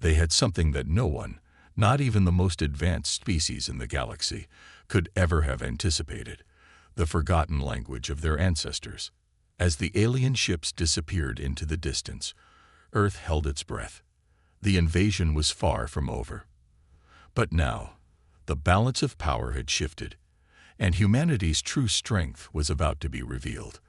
They had something that no one, not even the most advanced species in the galaxy, could ever have anticipated: the forgotten language of their ancestors. As the alien ships disappeared into the distance, Earth held its breath. The invasion was far from over. But now, the balance of power had shifted, and humanity's true strength was about to be revealed.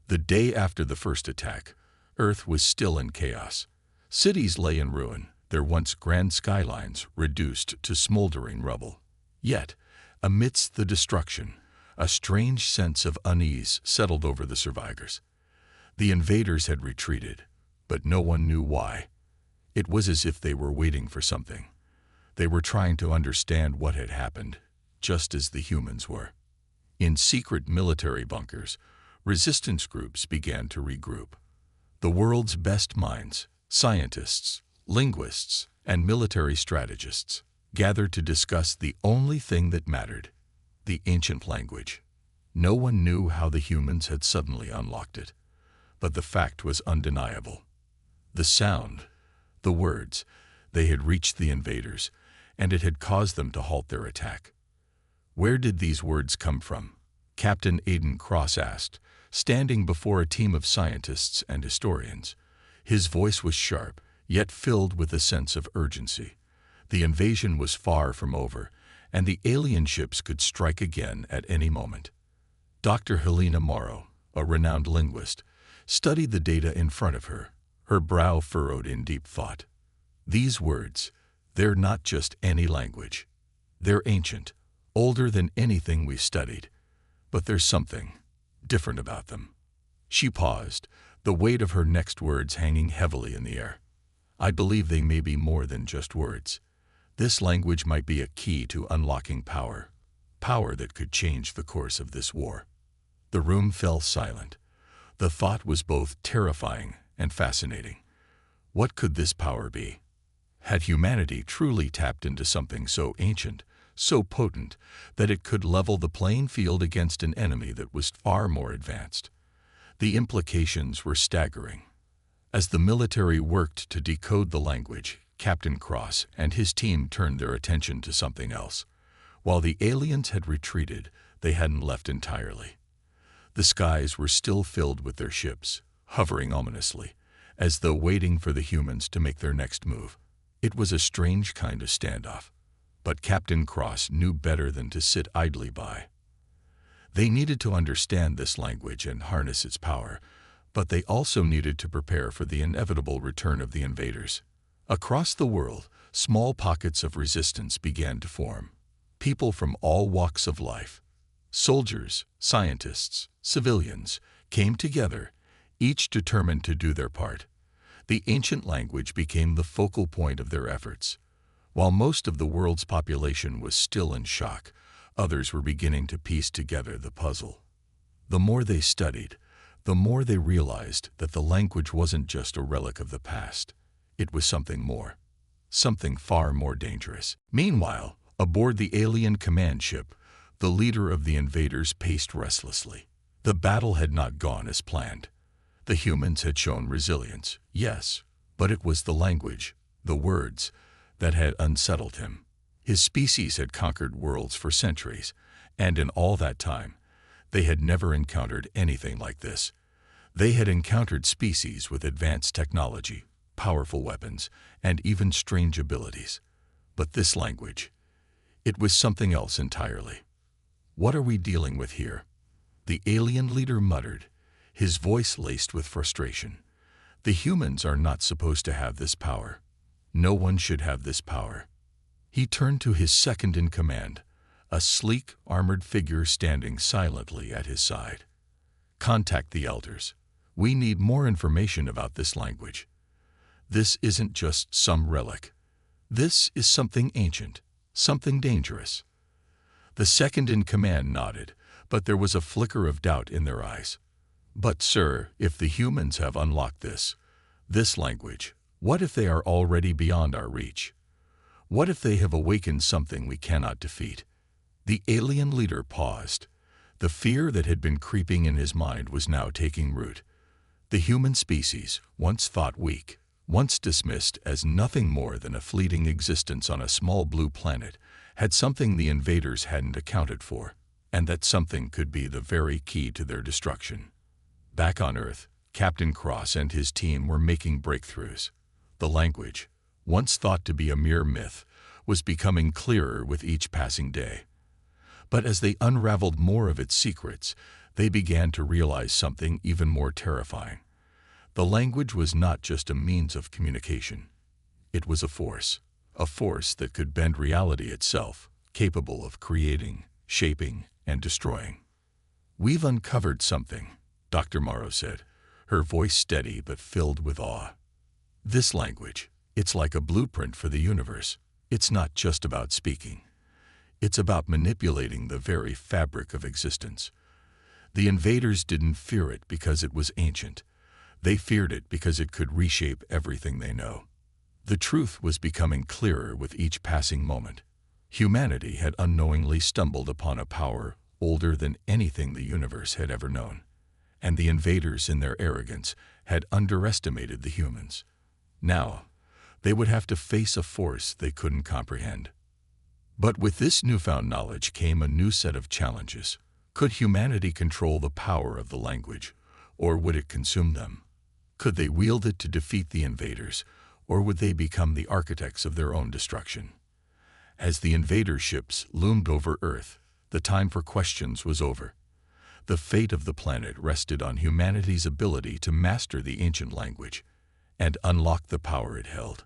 The day after the first attack, Earth was still in chaos. Cities lay in ruin, their once grand skylines reduced to smoldering rubble. Yet, amidst the destruction, a strange sense of unease settled over the survivors. The invaders had retreated, but no one knew why. It was as if they were waiting for something. They were trying to understand what had happened, just as the humans were. In secret military bunkers, resistance groups began to regroup. The world's best minds, scientists, linguists, and military strategists, gathered to discuss the only thing that mattered: the ancient language. No one knew how the humans had suddenly unlocked it, but the fact was undeniable. The sound, the words, they had reached the invaders, and it had caused them to halt their attack. Where did these words come from? Captain Aiden Cross asked, standing before a team of scientists and historians. His voice was sharp, yet filled with a sense of urgency. The invasion was far from over, and the alien ships could strike again at any moment. Dr. Helena Morrow, a renowned linguist, studied the data in front of her, her brow furrowed in deep thought. These words, they're not just any language. They're ancient, older than anything we've studied. But there's something different about them. She paused, the weight of her next words hanging heavily in the air. I believe they may be more than just words. This language might be a key to unlocking power, power that could change the course of this war. The room fell silent. The thought was both terrifying and fascinating. What could this power be? Had humanity truly tapped into something so ancient, so potent, that it could level the playing field against an enemy that was far more advanced? The implications were staggering. As the military worked to decode the language, Captain Cross and his team turned their attention to something else. While the aliens had retreated, they hadn't left entirely. The skies were still filled with their ships, hovering ominously, as though waiting for the humans to make their next move. It was a strange kind of standoff, but Captain Cross knew better than to sit idly by. They needed to understand this language and harness its power, but they also needed to prepare for the inevitable return of the invaders. Across the world, small pockets of resistance began to form. People from all walks of life, soldiers, scientists, civilians, came together, each determined to do their part. The ancient language became the focal point of their efforts. While most of the world's population was still in shock, others were beginning to piece together the puzzle. The more they studied, the more they realized that the language wasn't just a relic of the past. It was something more. Something far more dangerous. Meanwhile, aboard the alien command ship, the leader of the invaders paced restlessly. The battle had not gone as planned. The humans had shown resilience, yes, but it was the language, the words, that had unsettled him. His species had conquered worlds for centuries, and in all that time, they had never encountered anything like this. They had encountered species with advanced technology, powerful weapons, and even strange abilities. But this language, it was something else entirely. What are we dealing with here? The alien leader muttered, his voice laced with frustration. The humans are not supposed to have this power. No one should have this power. He turned to his second in command, a sleek, armored figure standing silently at his side. Contact the elders. We need more information about this language. This isn't just some relic. This is something ancient, something dangerous. The second in command nodded, but there was a flicker of doubt in their eyes. But sir, if the humans have unlocked this language, what if they are already beyond our reach? What if they have awakened something we cannot defeat? The alien leader paused. The fear that had been creeping in his mind was now taking root. The human species, once thought weak, once dismissed as nothing more than a fleeting existence on a small blue planet, had something the invaders hadn't accounted for, and that something could be the very key to their destruction. Back on Earth, Captain Cross and his team were making breakthroughs. The language, once thought to be a mere myth, was becoming clearer with each passing day. But as they unraveled more of its secrets, they began to realize something even more terrifying. The language was not just a means of communication. It was a force that could bend reality itself, capable of creating, shaping, and destroying. "We've uncovered something," Dr. Morrow said, her voice steady but filled with awe. "This language, it's like a blueprint for the universe. It's not just about speaking. It's about manipulating the very fabric of existence." The invaders didn't fear it because it was ancient. They feared it because it could reshape everything they know. The truth was becoming clearer with each passing moment. Humanity had unknowingly stumbled upon a power older than anything the universe had ever known. And the invaders, in their arrogance, had underestimated the humans. Now, they would have to face a force they couldn't comprehend. But with this newfound knowledge came a new set of challenges. Could humanity control the power of the language, or would it consume them? Could they wield it to defeat the invaders, or would they become the architects of their own destruction? As the invader ships loomed over Earth, the time for questions was over. The fate of the planet rested on humanity's ability to master the ancient language and unlock the power it held.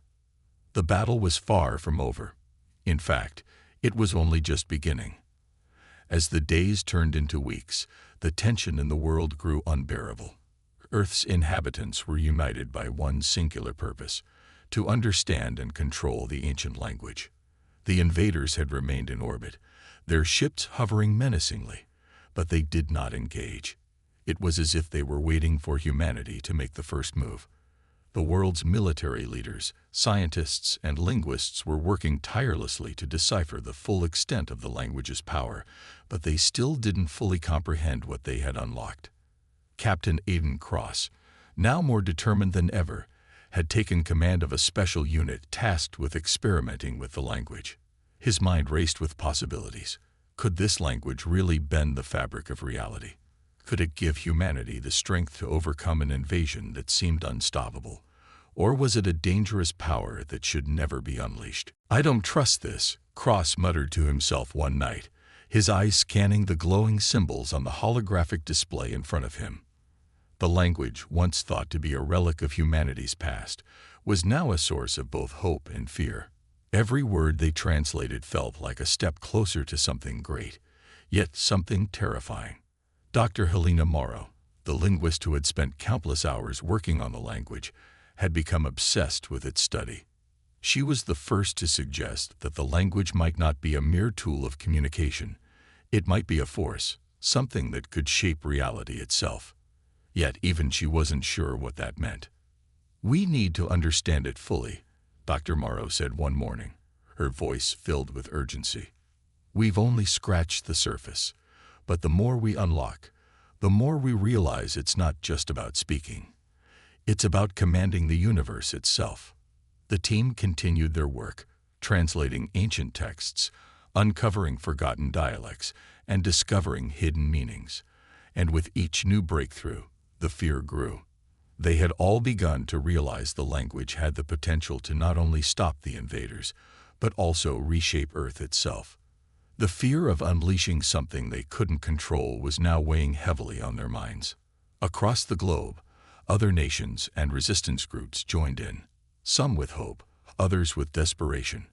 The battle was far from over. In fact, it was only just beginning. As the days turned into weeks, the tension in the world grew unbearable. Earth's inhabitants were united by one singular purpose: to understand and control the ancient language. The invaders had remained in orbit, their ships hovering menacingly, but they did not engage. It was as if they were waiting for humanity to make the first move. The world's military leaders, scientists, and linguists were working tirelessly to decipher the full extent of the language's power, but they still didn't fully comprehend what they had unlocked. Captain Aiden Cross, now more determined than ever, had taken command of a special unit tasked with experimenting with the language. His mind raced with possibilities. Could this language really bend the fabric of reality? Could it give humanity the strength to overcome an invasion that seemed unstoppable? Or was it a dangerous power that should never be unleashed? "I don't trust this," Cross muttered to himself one night, his eyes scanning the glowing symbols on the holographic display in front of him. The language, once thought to be a relic of humanity's past, was now a source of both hope and fear. Every word they translated felt like a step closer to something great, yet something terrifying. Dr. Helena Morrow, the linguist who had spent countless hours working on the language, had become obsessed with its study. She was the first to suggest that the language might not be a mere tool of communication. It might be a force, something that could shape reality itself. Yet even she wasn't sure what that meant. "We need to understand it fully," Dr. Morrow said one morning, her voice filled with urgency. "We've only scratched the surface, but the more we unlock, the more we realize it's not just about speaking. It's about commanding the universe itself." The team continued their work, translating ancient texts, uncovering forgotten dialects, and discovering hidden meanings. And with each new breakthrough, the fear grew. They had all begun to realize the language had the potential to not only stop the invaders, but also reshape Earth itself. The fear of unleashing something they couldn't control was now weighing heavily on their minds. Across the globe, other nations and resistance groups joined in, some with hope, others with desperation.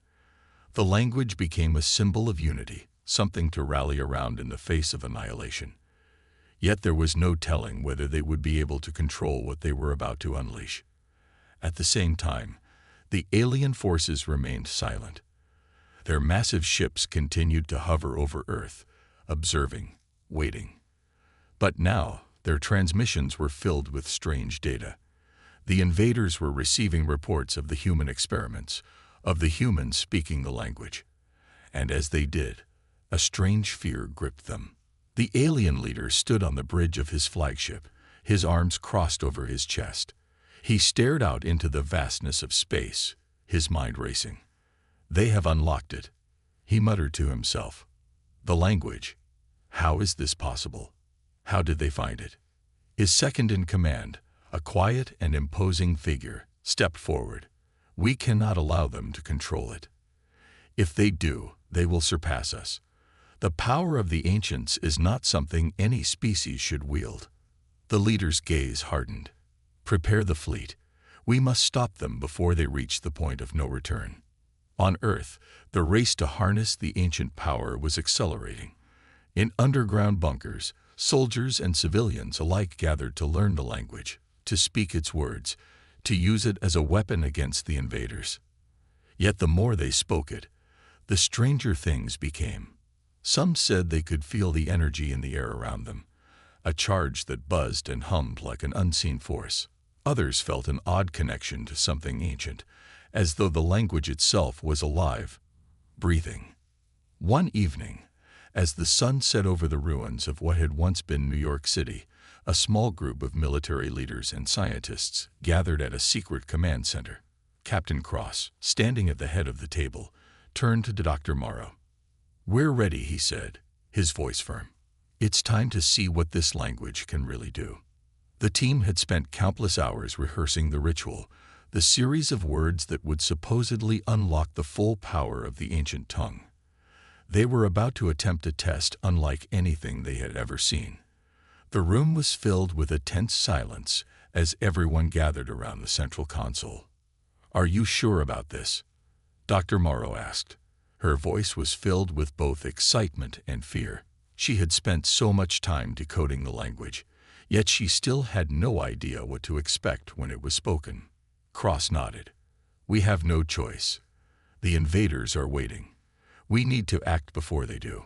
The language became a symbol of unity, something to rally around in the face of annihilation. Yet there was no telling whether they would be able to control what they were about to unleash. At the same time, the alien forces remained silent. Their massive ships continued to hover over Earth, observing, waiting. But now, their transmissions were filled with strange data. The invaders were receiving reports of the human experiments, of the humans speaking the language. And as they did, a strange fear gripped them. The alien leader stood on the bridge of his flagship, his arms crossed over his chest. He stared out into the vastness of space, his mind racing. "They have unlocked it," he muttered to himself. "The language. How is this possible? How did they find it?" His second in command, a quiet and imposing figure, stepped forward. "We cannot allow them to control it. If they do, they will surpass us. The power of the ancients is not something any species should wield." The leader's gaze hardened. "Prepare the fleet. We must stop them before they reach the point of no return." On Earth, the race to harness the ancient power was accelerating. In underground bunkers, soldiers and civilians alike gathered to learn the language, to speak its words, to use it as a weapon against the invaders. Yet the more they spoke it, the stranger things became. Some said they could feel the energy in the air around them, a charge that buzzed and hummed like an unseen force. Others felt an odd connection to something ancient, as though the language itself was alive, breathing. One evening, as the sun set over the ruins of what had once been New York City, a small group of military leaders and scientists gathered at a secret command center. Captain Cross, standing at the head of the table, turned to Dr. Morrow. "We're ready," he said, his voice firm. "It's time to see what this language can really do." The team had spent countless hours rehearsing the ritual, the series of words that would supposedly unlock the full power of the ancient tongue. They were about to attempt a test unlike anything they had ever seen. The room was filled with a tense silence as everyone gathered around the central console. "Are you sure about this?" Dr. Morrow asked. Her voice was filled with both excitement and fear. She had spent so much time decoding the language, yet she still had no idea what to expect when it was spoken. Cross nodded. "We have no choice. The invaders are waiting. We need to act before they do."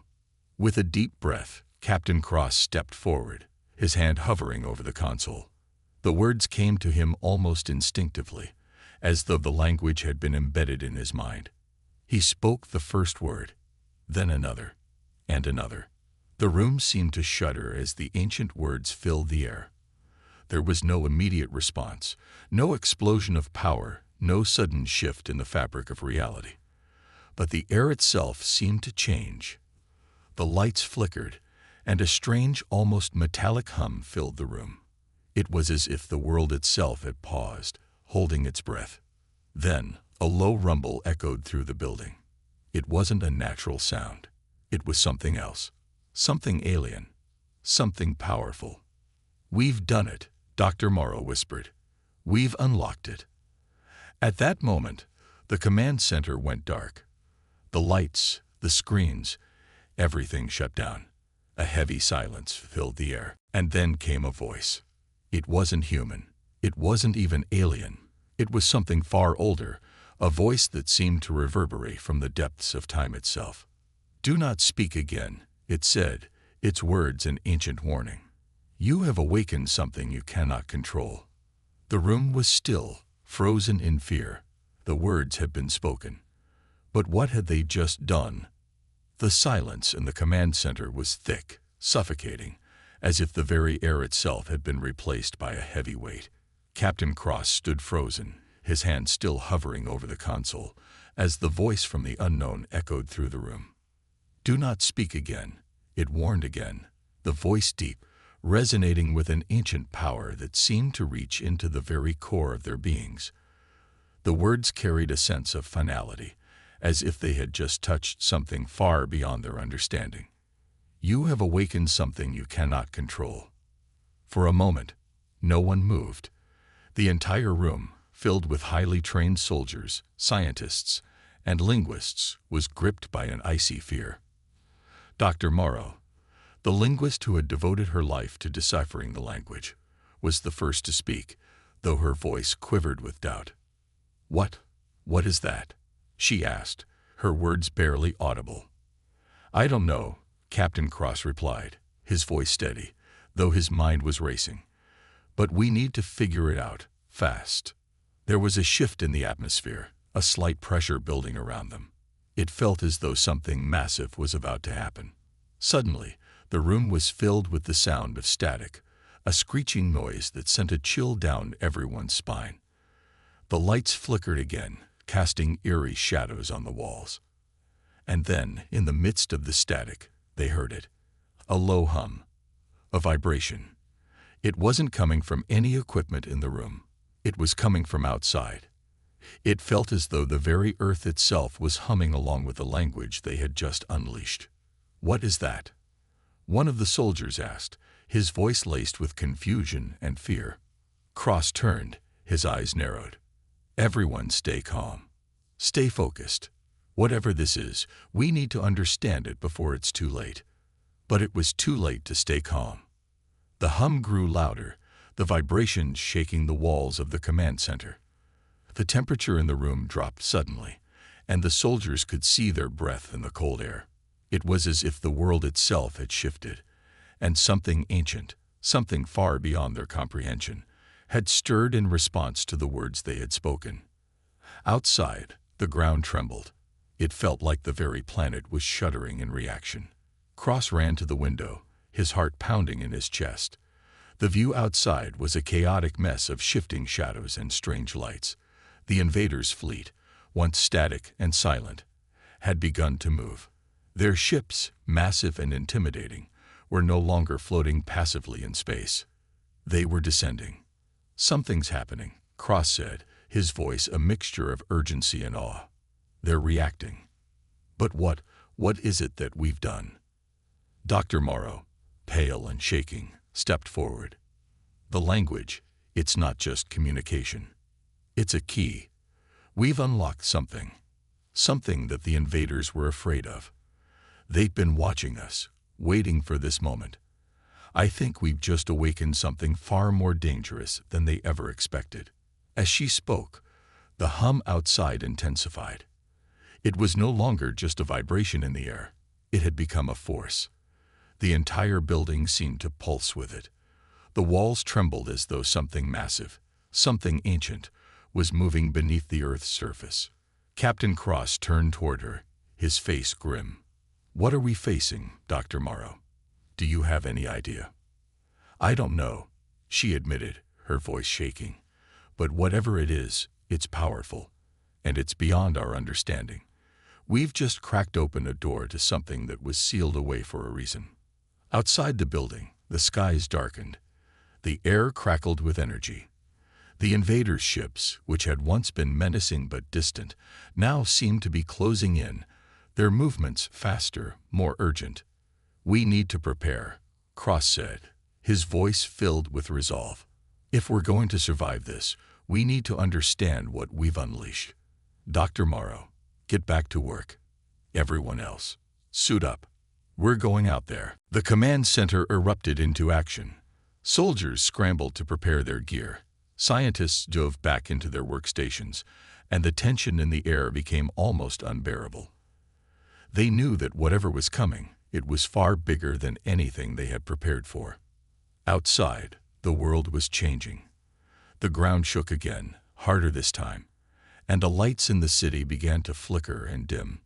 With a deep breath, Captain Cross stepped forward, his hand hovering over the console. The words came to him almost instinctively, as though the language had been embedded in his mind. He spoke the first word, then another, and another. The room seemed to shudder as the ancient words filled the air. There was no immediate response, no explosion of power, no sudden shift in the fabric of reality. But the air itself seemed to change. The lights flickered, and a strange, almost metallic hum filled the room. It was as if the world itself had paused, holding its breath. Then, a low rumble echoed through the building. It wasn't a natural sound. It was something else. Something alien. Something powerful. "We've done it," Dr. Morrow whispered. "We've unlocked it." At that moment, the command center went dark. The lights, the screens, everything shut down. A heavy silence filled the air, and then came a voice. It wasn't human. It wasn't even alien. It was something far older, a voice that seemed to reverberate from the depths of time itself. "Do not speak again," it said, its words an ancient warning. You have awakened something you cannot control. The room was still, frozen in fear. The words had been spoken. But what had they just done? The silence in the command center was thick, suffocating, as if the very air itself had been replaced by a heavy weight. Captain Cross stood frozen, his hand still hovering over the console, as the voice from the unknown echoed through the room. "Do not speak again," it warned again, the voice deep, resonating with an ancient power that seemed to reach into the very core of their beings. The words carried a sense of finality, as if they had just touched something far beyond their understanding. You have awakened something you cannot control. For a moment, no one moved. The entire room, filled with highly trained soldiers, scientists, and linguists, was gripped by an icy fear. Dr. Morrow, the linguist who had devoted her life to deciphering the language, was the first to speak, though her voice quivered with doubt. What is that?" she asked, her words barely audible. "I don't know," Captain Cross replied, his voice steady, though his mind was racing. "But we need to figure it out, fast." There was a shift in the atmosphere, a slight pressure building around them. It felt as though something massive was about to happen. Suddenly, the room was filled with the sound of static, a screeching noise that sent a chill down everyone's spine. The lights flickered again, casting eerie shadows on the walls. And then, in the midst of the static, they heard it. A low hum. A vibration. It wasn't coming from any equipment in the room. It was coming from outside. It felt as though the very earth itself was humming along with the language they had just unleashed. "What is that?" one of the soldiers asked, his voice laced with confusion and fear. Cross turned, his eyes narrowed. "Everyone stay calm. Stay focused. Whatever this is, we need to understand it before it's too late." But it was too late to stay calm. The hum grew louder, the vibrations shaking the walls of the command center. The temperature in the room dropped suddenly, and the soldiers could see their breath in the cold air. It was as if the world itself had shifted, and something ancient, something far beyond their comprehension, had stirred in response to the words they had spoken. Outside, the ground trembled. It felt like the very planet was shuddering in reaction. Cross ran to the window, his heart pounding in his chest. The view outside was a chaotic mess of shifting shadows and strange lights. The invaders' fleet, once static and silent, had begun to move. Their ships, massive and intimidating, were no longer floating passively in space. They were descending. "Something's happening," Cross said, his voice a mixture of urgency and awe. "They're reacting." "But what is it that we've done?" Dr. Morrow, pale and shaking, stepped forward. "The language, it's not just communication. It's a key. We've unlocked something that the invaders were afraid of. They've been watching us, waiting for this moment. I think we've just awakened something far more dangerous than they ever expected." As she spoke, the hum outside intensified. It was no longer just a vibration in the air. It had become a force. The entire building seemed to pulse with it. The walls trembled as though something massive, something ancient, was moving beneath the Earth's surface. Captain Cross turned toward her, his face grim. "What are we facing, Dr. Morrow? Do you have any idea?" "I don't know," she admitted, her voice shaking. "But whatever it is, it's powerful, and it's beyond our understanding. We've just cracked open a door to something that was sealed away for a reason." Outside the building, the skies darkened. The air crackled with energy. The invaders' ships, which had once been menacing but distant, now seemed to be closing in, their movements faster, more urgent. "We need to prepare," Cross said, his voice filled with resolve. "If we're going to survive this, we need to understand what we've unleashed. Dr. Morrow, get back to work. Everyone else, suit up. We're going out there." The command center erupted into action. Soldiers scrambled to prepare their gear. Scientists dove back into their workstations, and the tension in the air became almost unbearable. They knew that whatever was coming, it was far bigger than anything they had prepared for. Outside, the world was changing. The ground shook again, harder this time, and the lights in the city began to flicker and dim.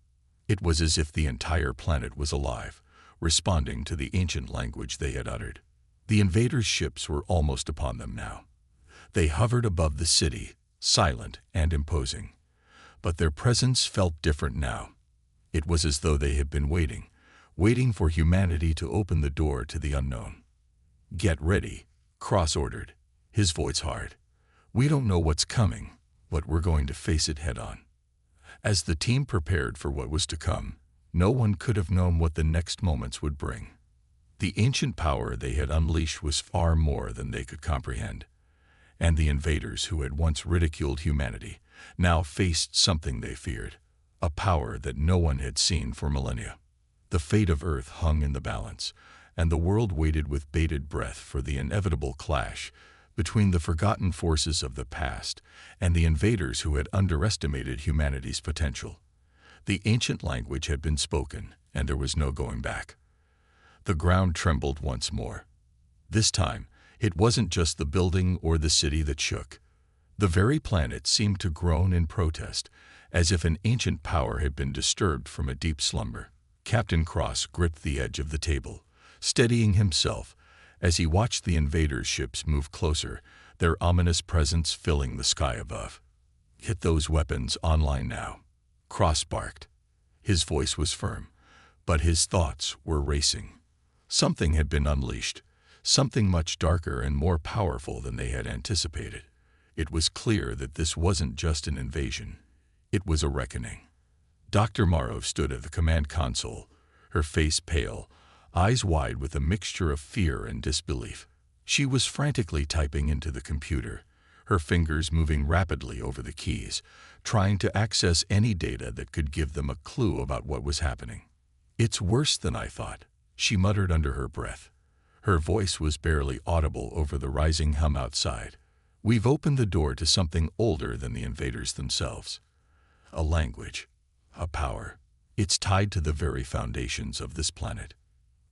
It was as if the entire planet was alive, responding to the ancient language they had uttered. The invaders' ships were almost upon them now. They hovered above the city, silent and imposing. But their presence felt different now. It was as though they had been waiting for humanity to open the door to the unknown. "Get ready," Cross ordered, his voice hard. "We don't know what's coming, but we're going to face it head-on." As the team prepared for what was to come, no one could have known what the next moments would bring. The ancient power they had unleashed was far more than they could comprehend, and the invaders who had once ridiculed humanity now faced something they feared, a power that no one had seen for millennia. The fate of Earth hung in the balance, and the world waited with bated breath for the inevitable clash between the forgotten forces of the past and the invaders who had underestimated humanity's potential. The ancient language had been spoken, and there was no going back. The ground trembled once more. This time, it wasn't just the building or the city that shook. The very planet seemed to groan in protest, as if an ancient power had been disturbed from a deep slumber. Captain Cross gripped the edge of the table, steadying himself as he watched the invaders' ships move closer, their ominous presence filling the sky above. "Get those weapons online now," Cross barked. His voice was firm, but his thoughts were racing. Something had been unleashed, something much darker and more powerful than they had anticipated. It was clear that this wasn't just an invasion. It was a reckoning. Dr. Morrow stood at the command console, her face pale, eyes wide with a mixture of fear and disbelief. She was frantically typing into the computer, her fingers moving rapidly over the keys, trying to access any data that could give them a clue about what was happening. "It's worse than I thought," she muttered under her breath. Her voice was barely audible over the rising hum outside. "We've opened the door to something older than the invaders themselves. A language, a power. It's tied to the very foundations of this planet."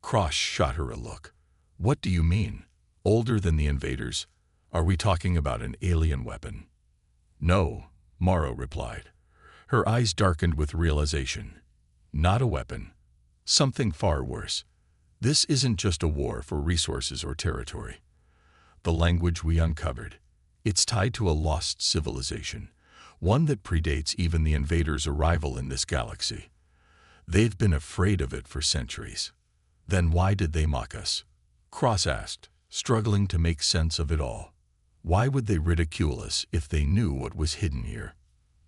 Cross shot her a look. "What do you mean? Older than the invaders? Are we talking about an alien weapon?" "No," Morrow replied. Her eyes darkened with realization. "Not a weapon. Something far worse. This isn't just a war for resources or territory. The language we uncovered, it's tied to a lost civilization, one that predates even the invaders' arrival in this galaxy. They've been afraid of it for centuries." "Then why did they mock us?" Cross asked, struggling to make sense of it all. "Why would they ridicule us if they knew what was hidden here?"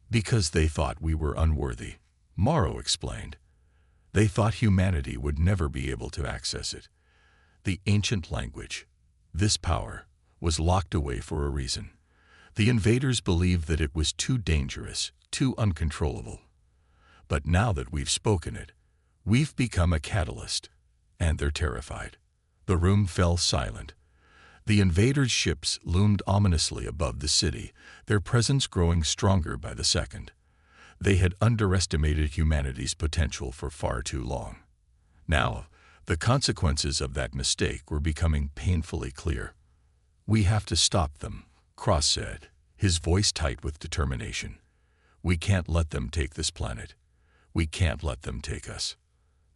"Because they thought we were unworthy," Morrow explained. "They thought humanity would never be able to access it. The ancient language, this power, was locked away for a reason. The invaders believed that it was too dangerous, too uncontrollable. But now that we've spoken it, we've become a catalyst, and they're terrified." The room fell silent. The invaders' ships loomed ominously above the city, their presence growing stronger by the second. They had underestimated humanity's potential for far too long. Now, the consequences of that mistake were becoming painfully clear. "We have to stop them," Cross said, his voice tight with determination. "We can't let them take this planet. We can't let them take us."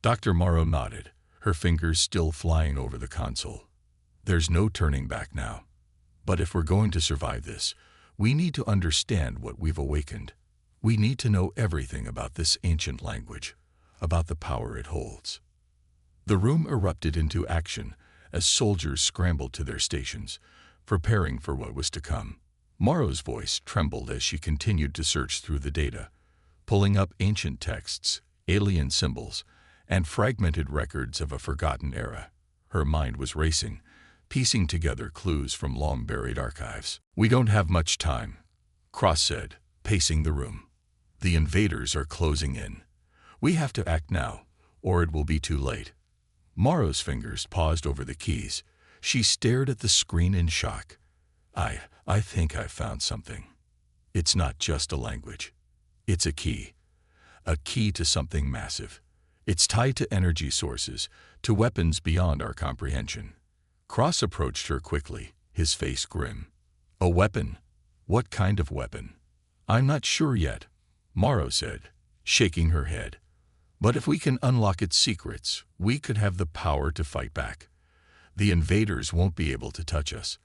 Dr. Morrow nodded, her fingers still flying over the console. "There's no turning back now. But if we're going to survive this, we need to understand what we've awakened. We need to know everything about this ancient language, about the power it holds." The room erupted into action as soldiers scrambled to their stations, preparing for what was to come. Morrow's voice trembled as she continued to search through the data, pulling up ancient texts, alien symbols, and fragmented records of a forgotten era. Her mind was racing, piecing together clues from long-buried archives. "We don't have much time," Cross said, pacing the room. "The invaders are closing in. We have to act now, or it will be too late." Morrow's fingers paused over the keys. She stared at the screen in shock. I think I've found something. It's not just a language. It's a key to something massive. It's tied to energy sources, to weapons beyond our comprehension." Cross approached her quickly, his face grim. A weapon? What kind of weapon? I'm not sure yet, Morrow said, shaking her head. But if we can unlock its secrets, we could have the power to fight back. The invaders won't be able to touch us.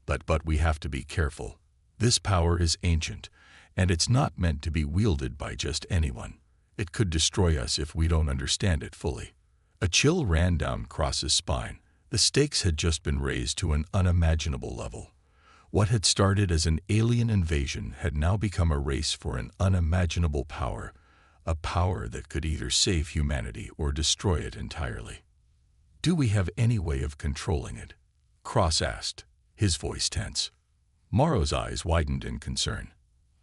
But we have to be careful. This power is ancient, and it's not meant to be wielded by just anyone. It could destroy us if we don't understand it fully. A chill ran down Cross's spine. The stakes had just been raised to an unimaginable level. What had started as an alien invasion had now become a race for an unimaginable power, a power that could either save humanity or destroy it entirely. Do we have any way of controlling it? Cross asked, his voice tense. Morrow's eyes widened in concern.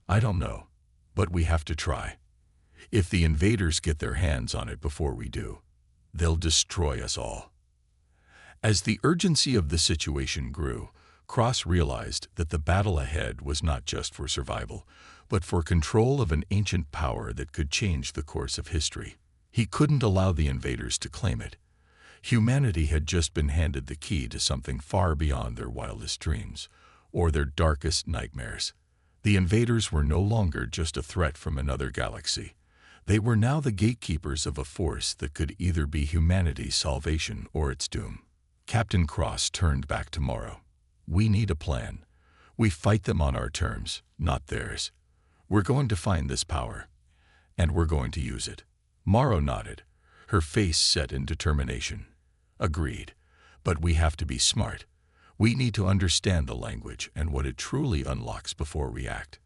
I don't know, but we have to try. If the invaders get their hands on it before we do, they'll destroy us all. As the urgency of the situation grew, Cross realized that the battle ahead was not just for survival, but for control of an ancient power that could change the course of history. He couldn't allow the invaders to claim it. Humanity had just been handed the key to something far beyond their wildest dreams, or their darkest nightmares. The invaders were no longer just a threat from another galaxy. They were now the gatekeepers of a force that could either be humanity's salvation or its doom. Captain Cross turned back to Morrow. We need a plan. We fight them on our terms, not theirs. We're going to find this power, and we're going to use it. Morrow nodded, her face set in determination. Agreed, but we have to be smart. We need to understand the language and what it truly unlocks before we act.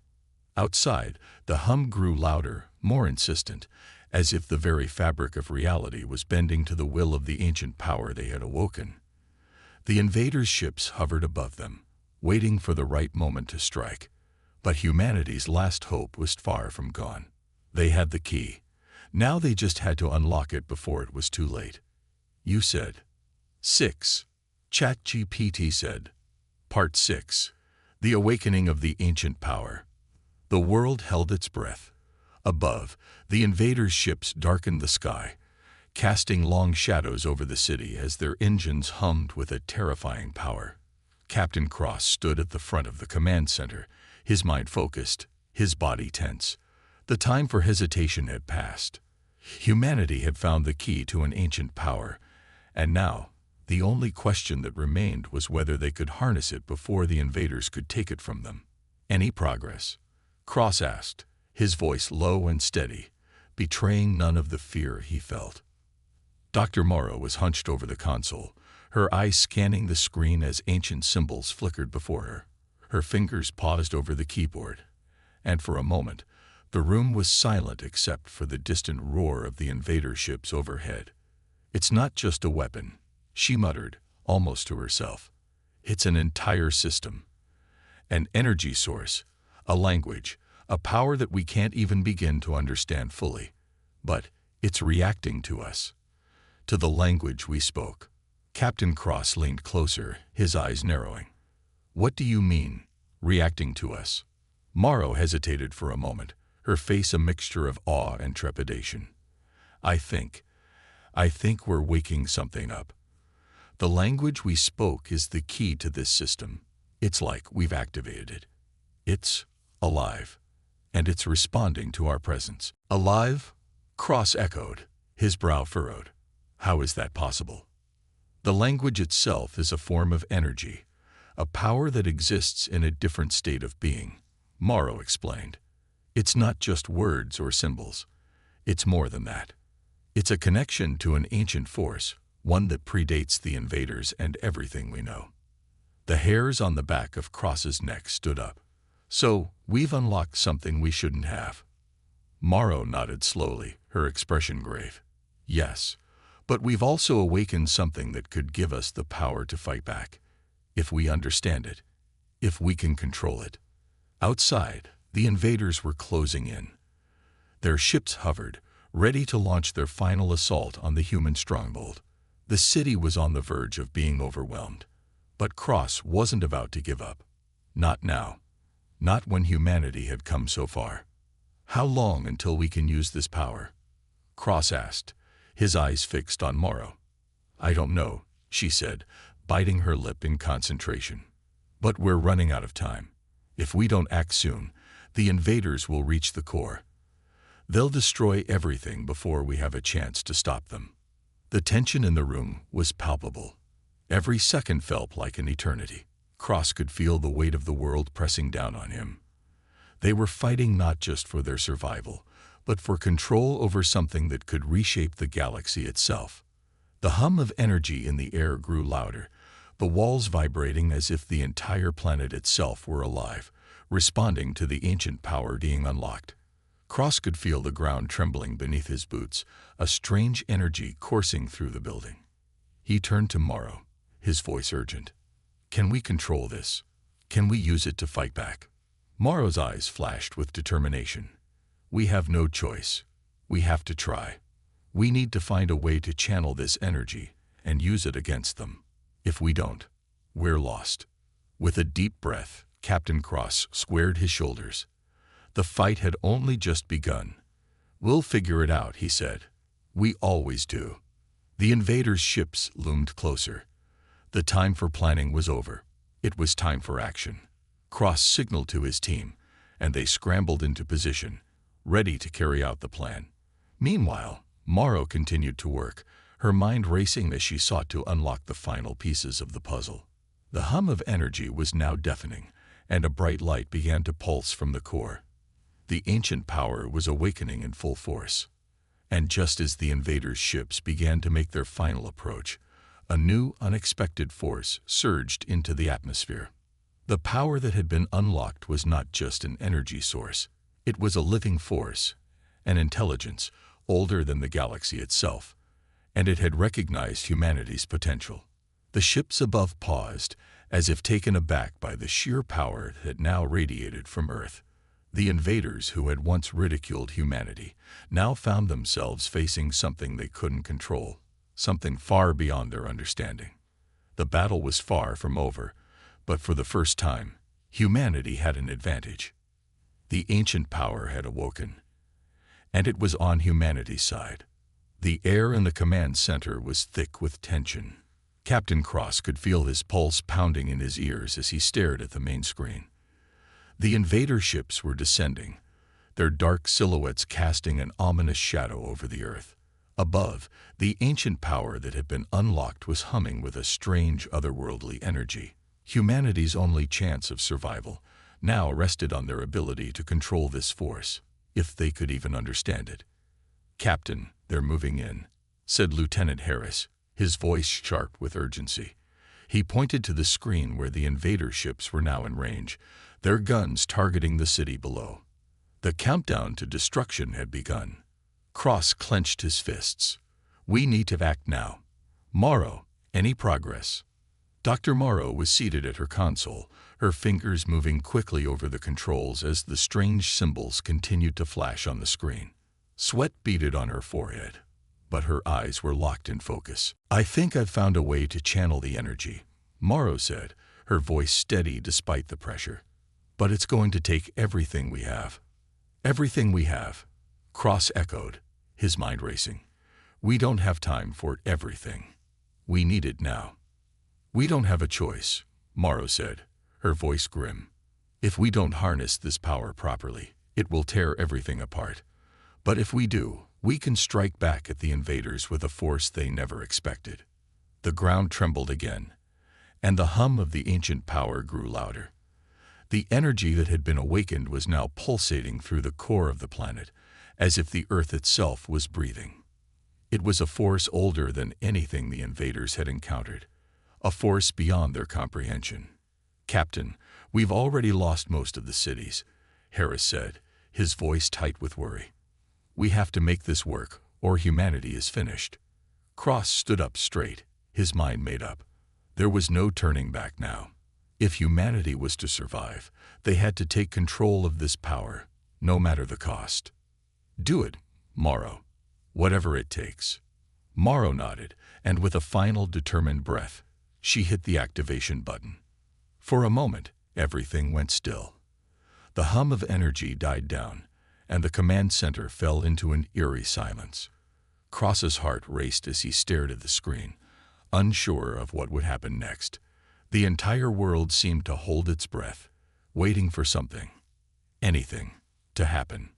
Outside, the hum grew louder, more insistent, as if the very fabric of reality was bending to the will of the ancient power they had awoken. The invaders' ships hovered above them, waiting for the right moment to strike. But humanity's last hope was far from gone. They had the key. Now they just had to unlock it before it was too late. You said. 6. ChatGPT said. Part 6. The Awakening of the Ancient Power. The world held its breath. Above, the invaders' ships darkened the sky, casting long shadows over the city as their engines hummed with a terrifying power. Captain Cross stood at the front of the command center, his mind focused, his body tense. The time for hesitation had passed. Humanity had found the key to an ancient power, and now, the only question that remained was whether they could harness it before the invaders could take it from them. Any progress? Cross asked, his voice low and steady, betraying none of the fear he felt. Dr. Morrow was hunched over the console, her eyes scanning the screen as ancient symbols flickered before her. Her fingers paused over the keyboard, and for a moment, the room was silent except for the distant roar of the invader ships overhead. It's not just a weapon, she muttered, almost to herself. It's an entire system. An energy source, a language, a power that we can't even begin to understand fully. But it's reacting to us, to the language we spoke. Captain Cross leaned closer, his eyes narrowing. What do you mean, reacting to us? Morrow hesitated for a moment, her face a mixture of awe and trepidation. I think we're waking something up. The language we spoke is the key to this system. It's like we've activated it. It's alive, and it's responding to our presence. Alive? Cross echoed, his brow furrowed. How is that possible? The language itself is a form of energy, a power that exists in a different state of being, Morrow explained. It's not just words or symbols. It's more than that. It's a connection to an ancient force, one that predates the invaders and everything we know. The hairs on the back of Cross's neck stood up. So, we've unlocked something we shouldn't have. Morrow nodded slowly, her expression grave. Yes, but we've also awakened something that could give us the power to fight back. If we understand it, if we can control it. Outside, the invaders were closing in. Their ships hovered, ready to launch their final assault on the human stronghold. The city was on the verge of being overwhelmed. But Cross wasn't about to give up. Not now. Not when humanity had come so far. How long until we can use this power? Cross asked, his eyes fixed on Morrow. I don't know, she said, biting her lip in concentration. But we're running out of time. If we don't act soon, the invaders will reach the core. They'll destroy everything before we have a chance to stop them. The tension in the room was palpable. Every second felt like an eternity. Cross could feel the weight of the world pressing down on him. They were fighting not just for their survival, but for control over something that could reshape the galaxy itself. The hum of energy in the air grew louder, the walls vibrating as if the entire planet itself were alive, responding to the ancient power being unlocked. Cross could feel the ground trembling beneath his boots, a strange energy coursing through the building. He turned to Morrow, his voice urgent. "Can we control this? Can we use it to fight back?" Morrow's eyes flashed with determination. "We have no choice. We have to try. We need to find a way to channel this energy and use it against them. If we don't, we're lost." With a deep breath, Captain Cross squared his shoulders. The fight had only just begun. "We'll figure it out," he said. "We always do." The invaders' ships loomed closer. The time for planning was over. It was time for action. Cross signaled to his team, and they scrambled into position, ready to carry out the plan. Meanwhile, Morrow continued to work, her mind racing as she sought to unlock the final pieces of the puzzle. The hum of energy was now deafening, and a bright light began to pulse from the core. The ancient power was awakening in full force. And just as the invaders' ships began to make their final approach, a new, unexpected force surged into the atmosphere. The power that had been unlocked was not just an energy source. It was a living force, an intelligence older than the galaxy itself, and it had recognized humanity's potential. The ships above paused, as if taken aback by the sheer power that now radiated from Earth. The invaders who had once ridiculed humanity now found themselves facing something they couldn't control, something far beyond their understanding. The battle was far from over, but for the first time, humanity had an advantage. The ancient power had awoken, and it was on humanity's side. The air in the command center was thick with tension. Captain Cross could feel his pulse pounding in his ears as he stared at the main screen. The invader ships were descending, their dark silhouettes casting an ominous shadow over the Earth. Above, the ancient power that had been unlocked was humming with a strange otherworldly energy. Humanity's only chance of survival now rested on their ability to control this force, if they could even understand it. "Captain, they're moving in," said Lieutenant Harris, his voice sharp with urgency. He pointed to the screen where the invader ships were now in range, their guns targeting the city below. The countdown to destruction had begun. Cross clenched his fists. "We need to act now. Morrow, any progress?" Dr. Morrow was seated at her console, her fingers moving quickly over the controls as the strange symbols continued to flash on the screen. Sweat beaded on her forehead, but her eyes were locked in focus. "I think I've found a way to channel the energy," Morrow said, her voice steady despite the pressure. "But it's going to take everything we have." "Everything we have," Cross echoed, his mind racing. "We don't have time for everything. We need it now." "We don't have a choice," Morrow said, her voice grim. "If we don't harness this power properly, it will tear everything apart. But if we do, we can strike back at the invaders with a force they never expected." The ground trembled again, and the hum of the ancient power grew louder. The energy that had been awakened was now pulsating through the core of the planet, as if the Earth itself was breathing. It was a force older than anything the invaders had encountered, a force beyond their comprehension. "Captain, we've already lost most of the cities," Harris said, his voice tight with worry. "We have to make this work, or humanity is finished." Cross stood up straight, his mind made up. There was no turning back now. If humanity was to survive, they had to take control of this power, no matter the cost. "Do it, Morrow. Whatever it takes." Morrow nodded, and with a final determined breath, she hit the activation button. For a moment, everything went still. The hum of energy died down, and the command center fell into an eerie silence. Cross's heart raced as he stared at the screen, unsure of what would happen next. The entire world seemed to hold its breath, waiting for something, anything, to happen.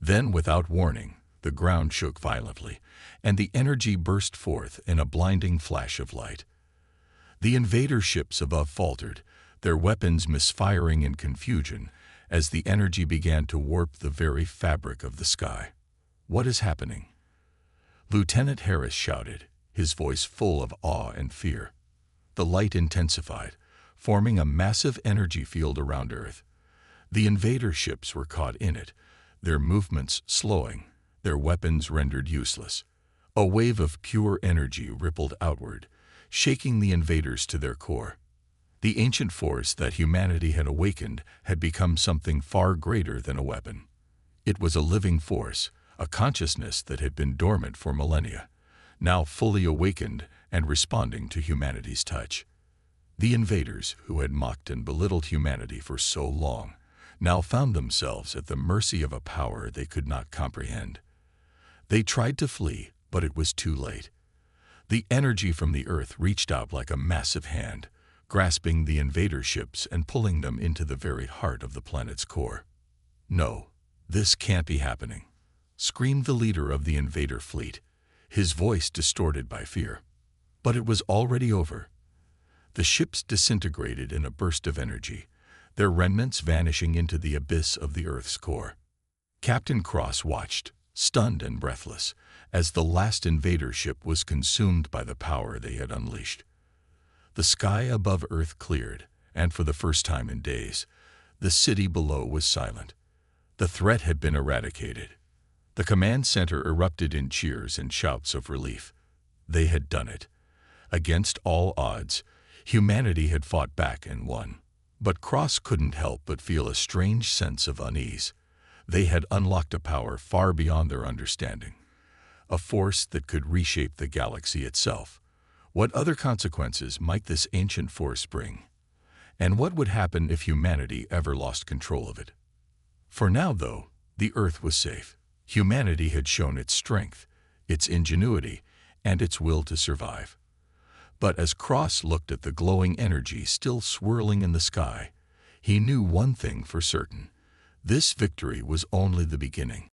Then, without warning, the ground shook violently, and the energy burst forth in a blinding flash of light. The invader ships above faltered, their weapons misfiring in confusion as the energy began to warp the very fabric of the sky. "What is happening?" Lieutenant Harris shouted, his voice full of awe and fear. The light intensified, forming a massive energy field around Earth. The invader ships were caught in it, their movements slowing, their weapons rendered useless. A wave of pure energy rippled outward, shaking the invaders to their core. The ancient force that humanity had awakened had become something far greater than a weapon. It was a living force, a consciousness that had been dormant for millennia, now fully awakened and responding to humanity's touch. The invaders, who had mocked and belittled humanity for so long, now found themselves at the mercy of a power they could not comprehend. They tried to flee, but it was too late. The energy from the Earth reached out like a massive hand, grasping the invader ships and pulling them into the very heart of the planet's core. "No, this can't be happening," screamed the leader of the invader fleet, his voice distorted by fear. But it was already over. The ships disintegrated in a burst of energy, their remnants vanishing into the abyss of the Earth's core. Captain Cross watched, stunned and breathless, as the last invader ship was consumed by the power they had unleashed. The sky above Earth cleared, and for the first time in days, the city below was silent. The threat had been eradicated. The command center erupted in cheers and shouts of relief. They had done it. Against all odds, humanity had fought back and won. But Cross couldn't help but feel a strange sense of unease. They had unlocked a power far beyond their understanding, a force that could reshape the galaxy itself. What other consequences might this ancient force bring? And what would happen if humanity ever lost control of it? For now, though, the Earth was safe. Humanity had shown its strength, its ingenuity, and its will to survive. But as Cross looked at the glowing energy still swirling in the sky, he knew one thing for certain. This victory was only the beginning.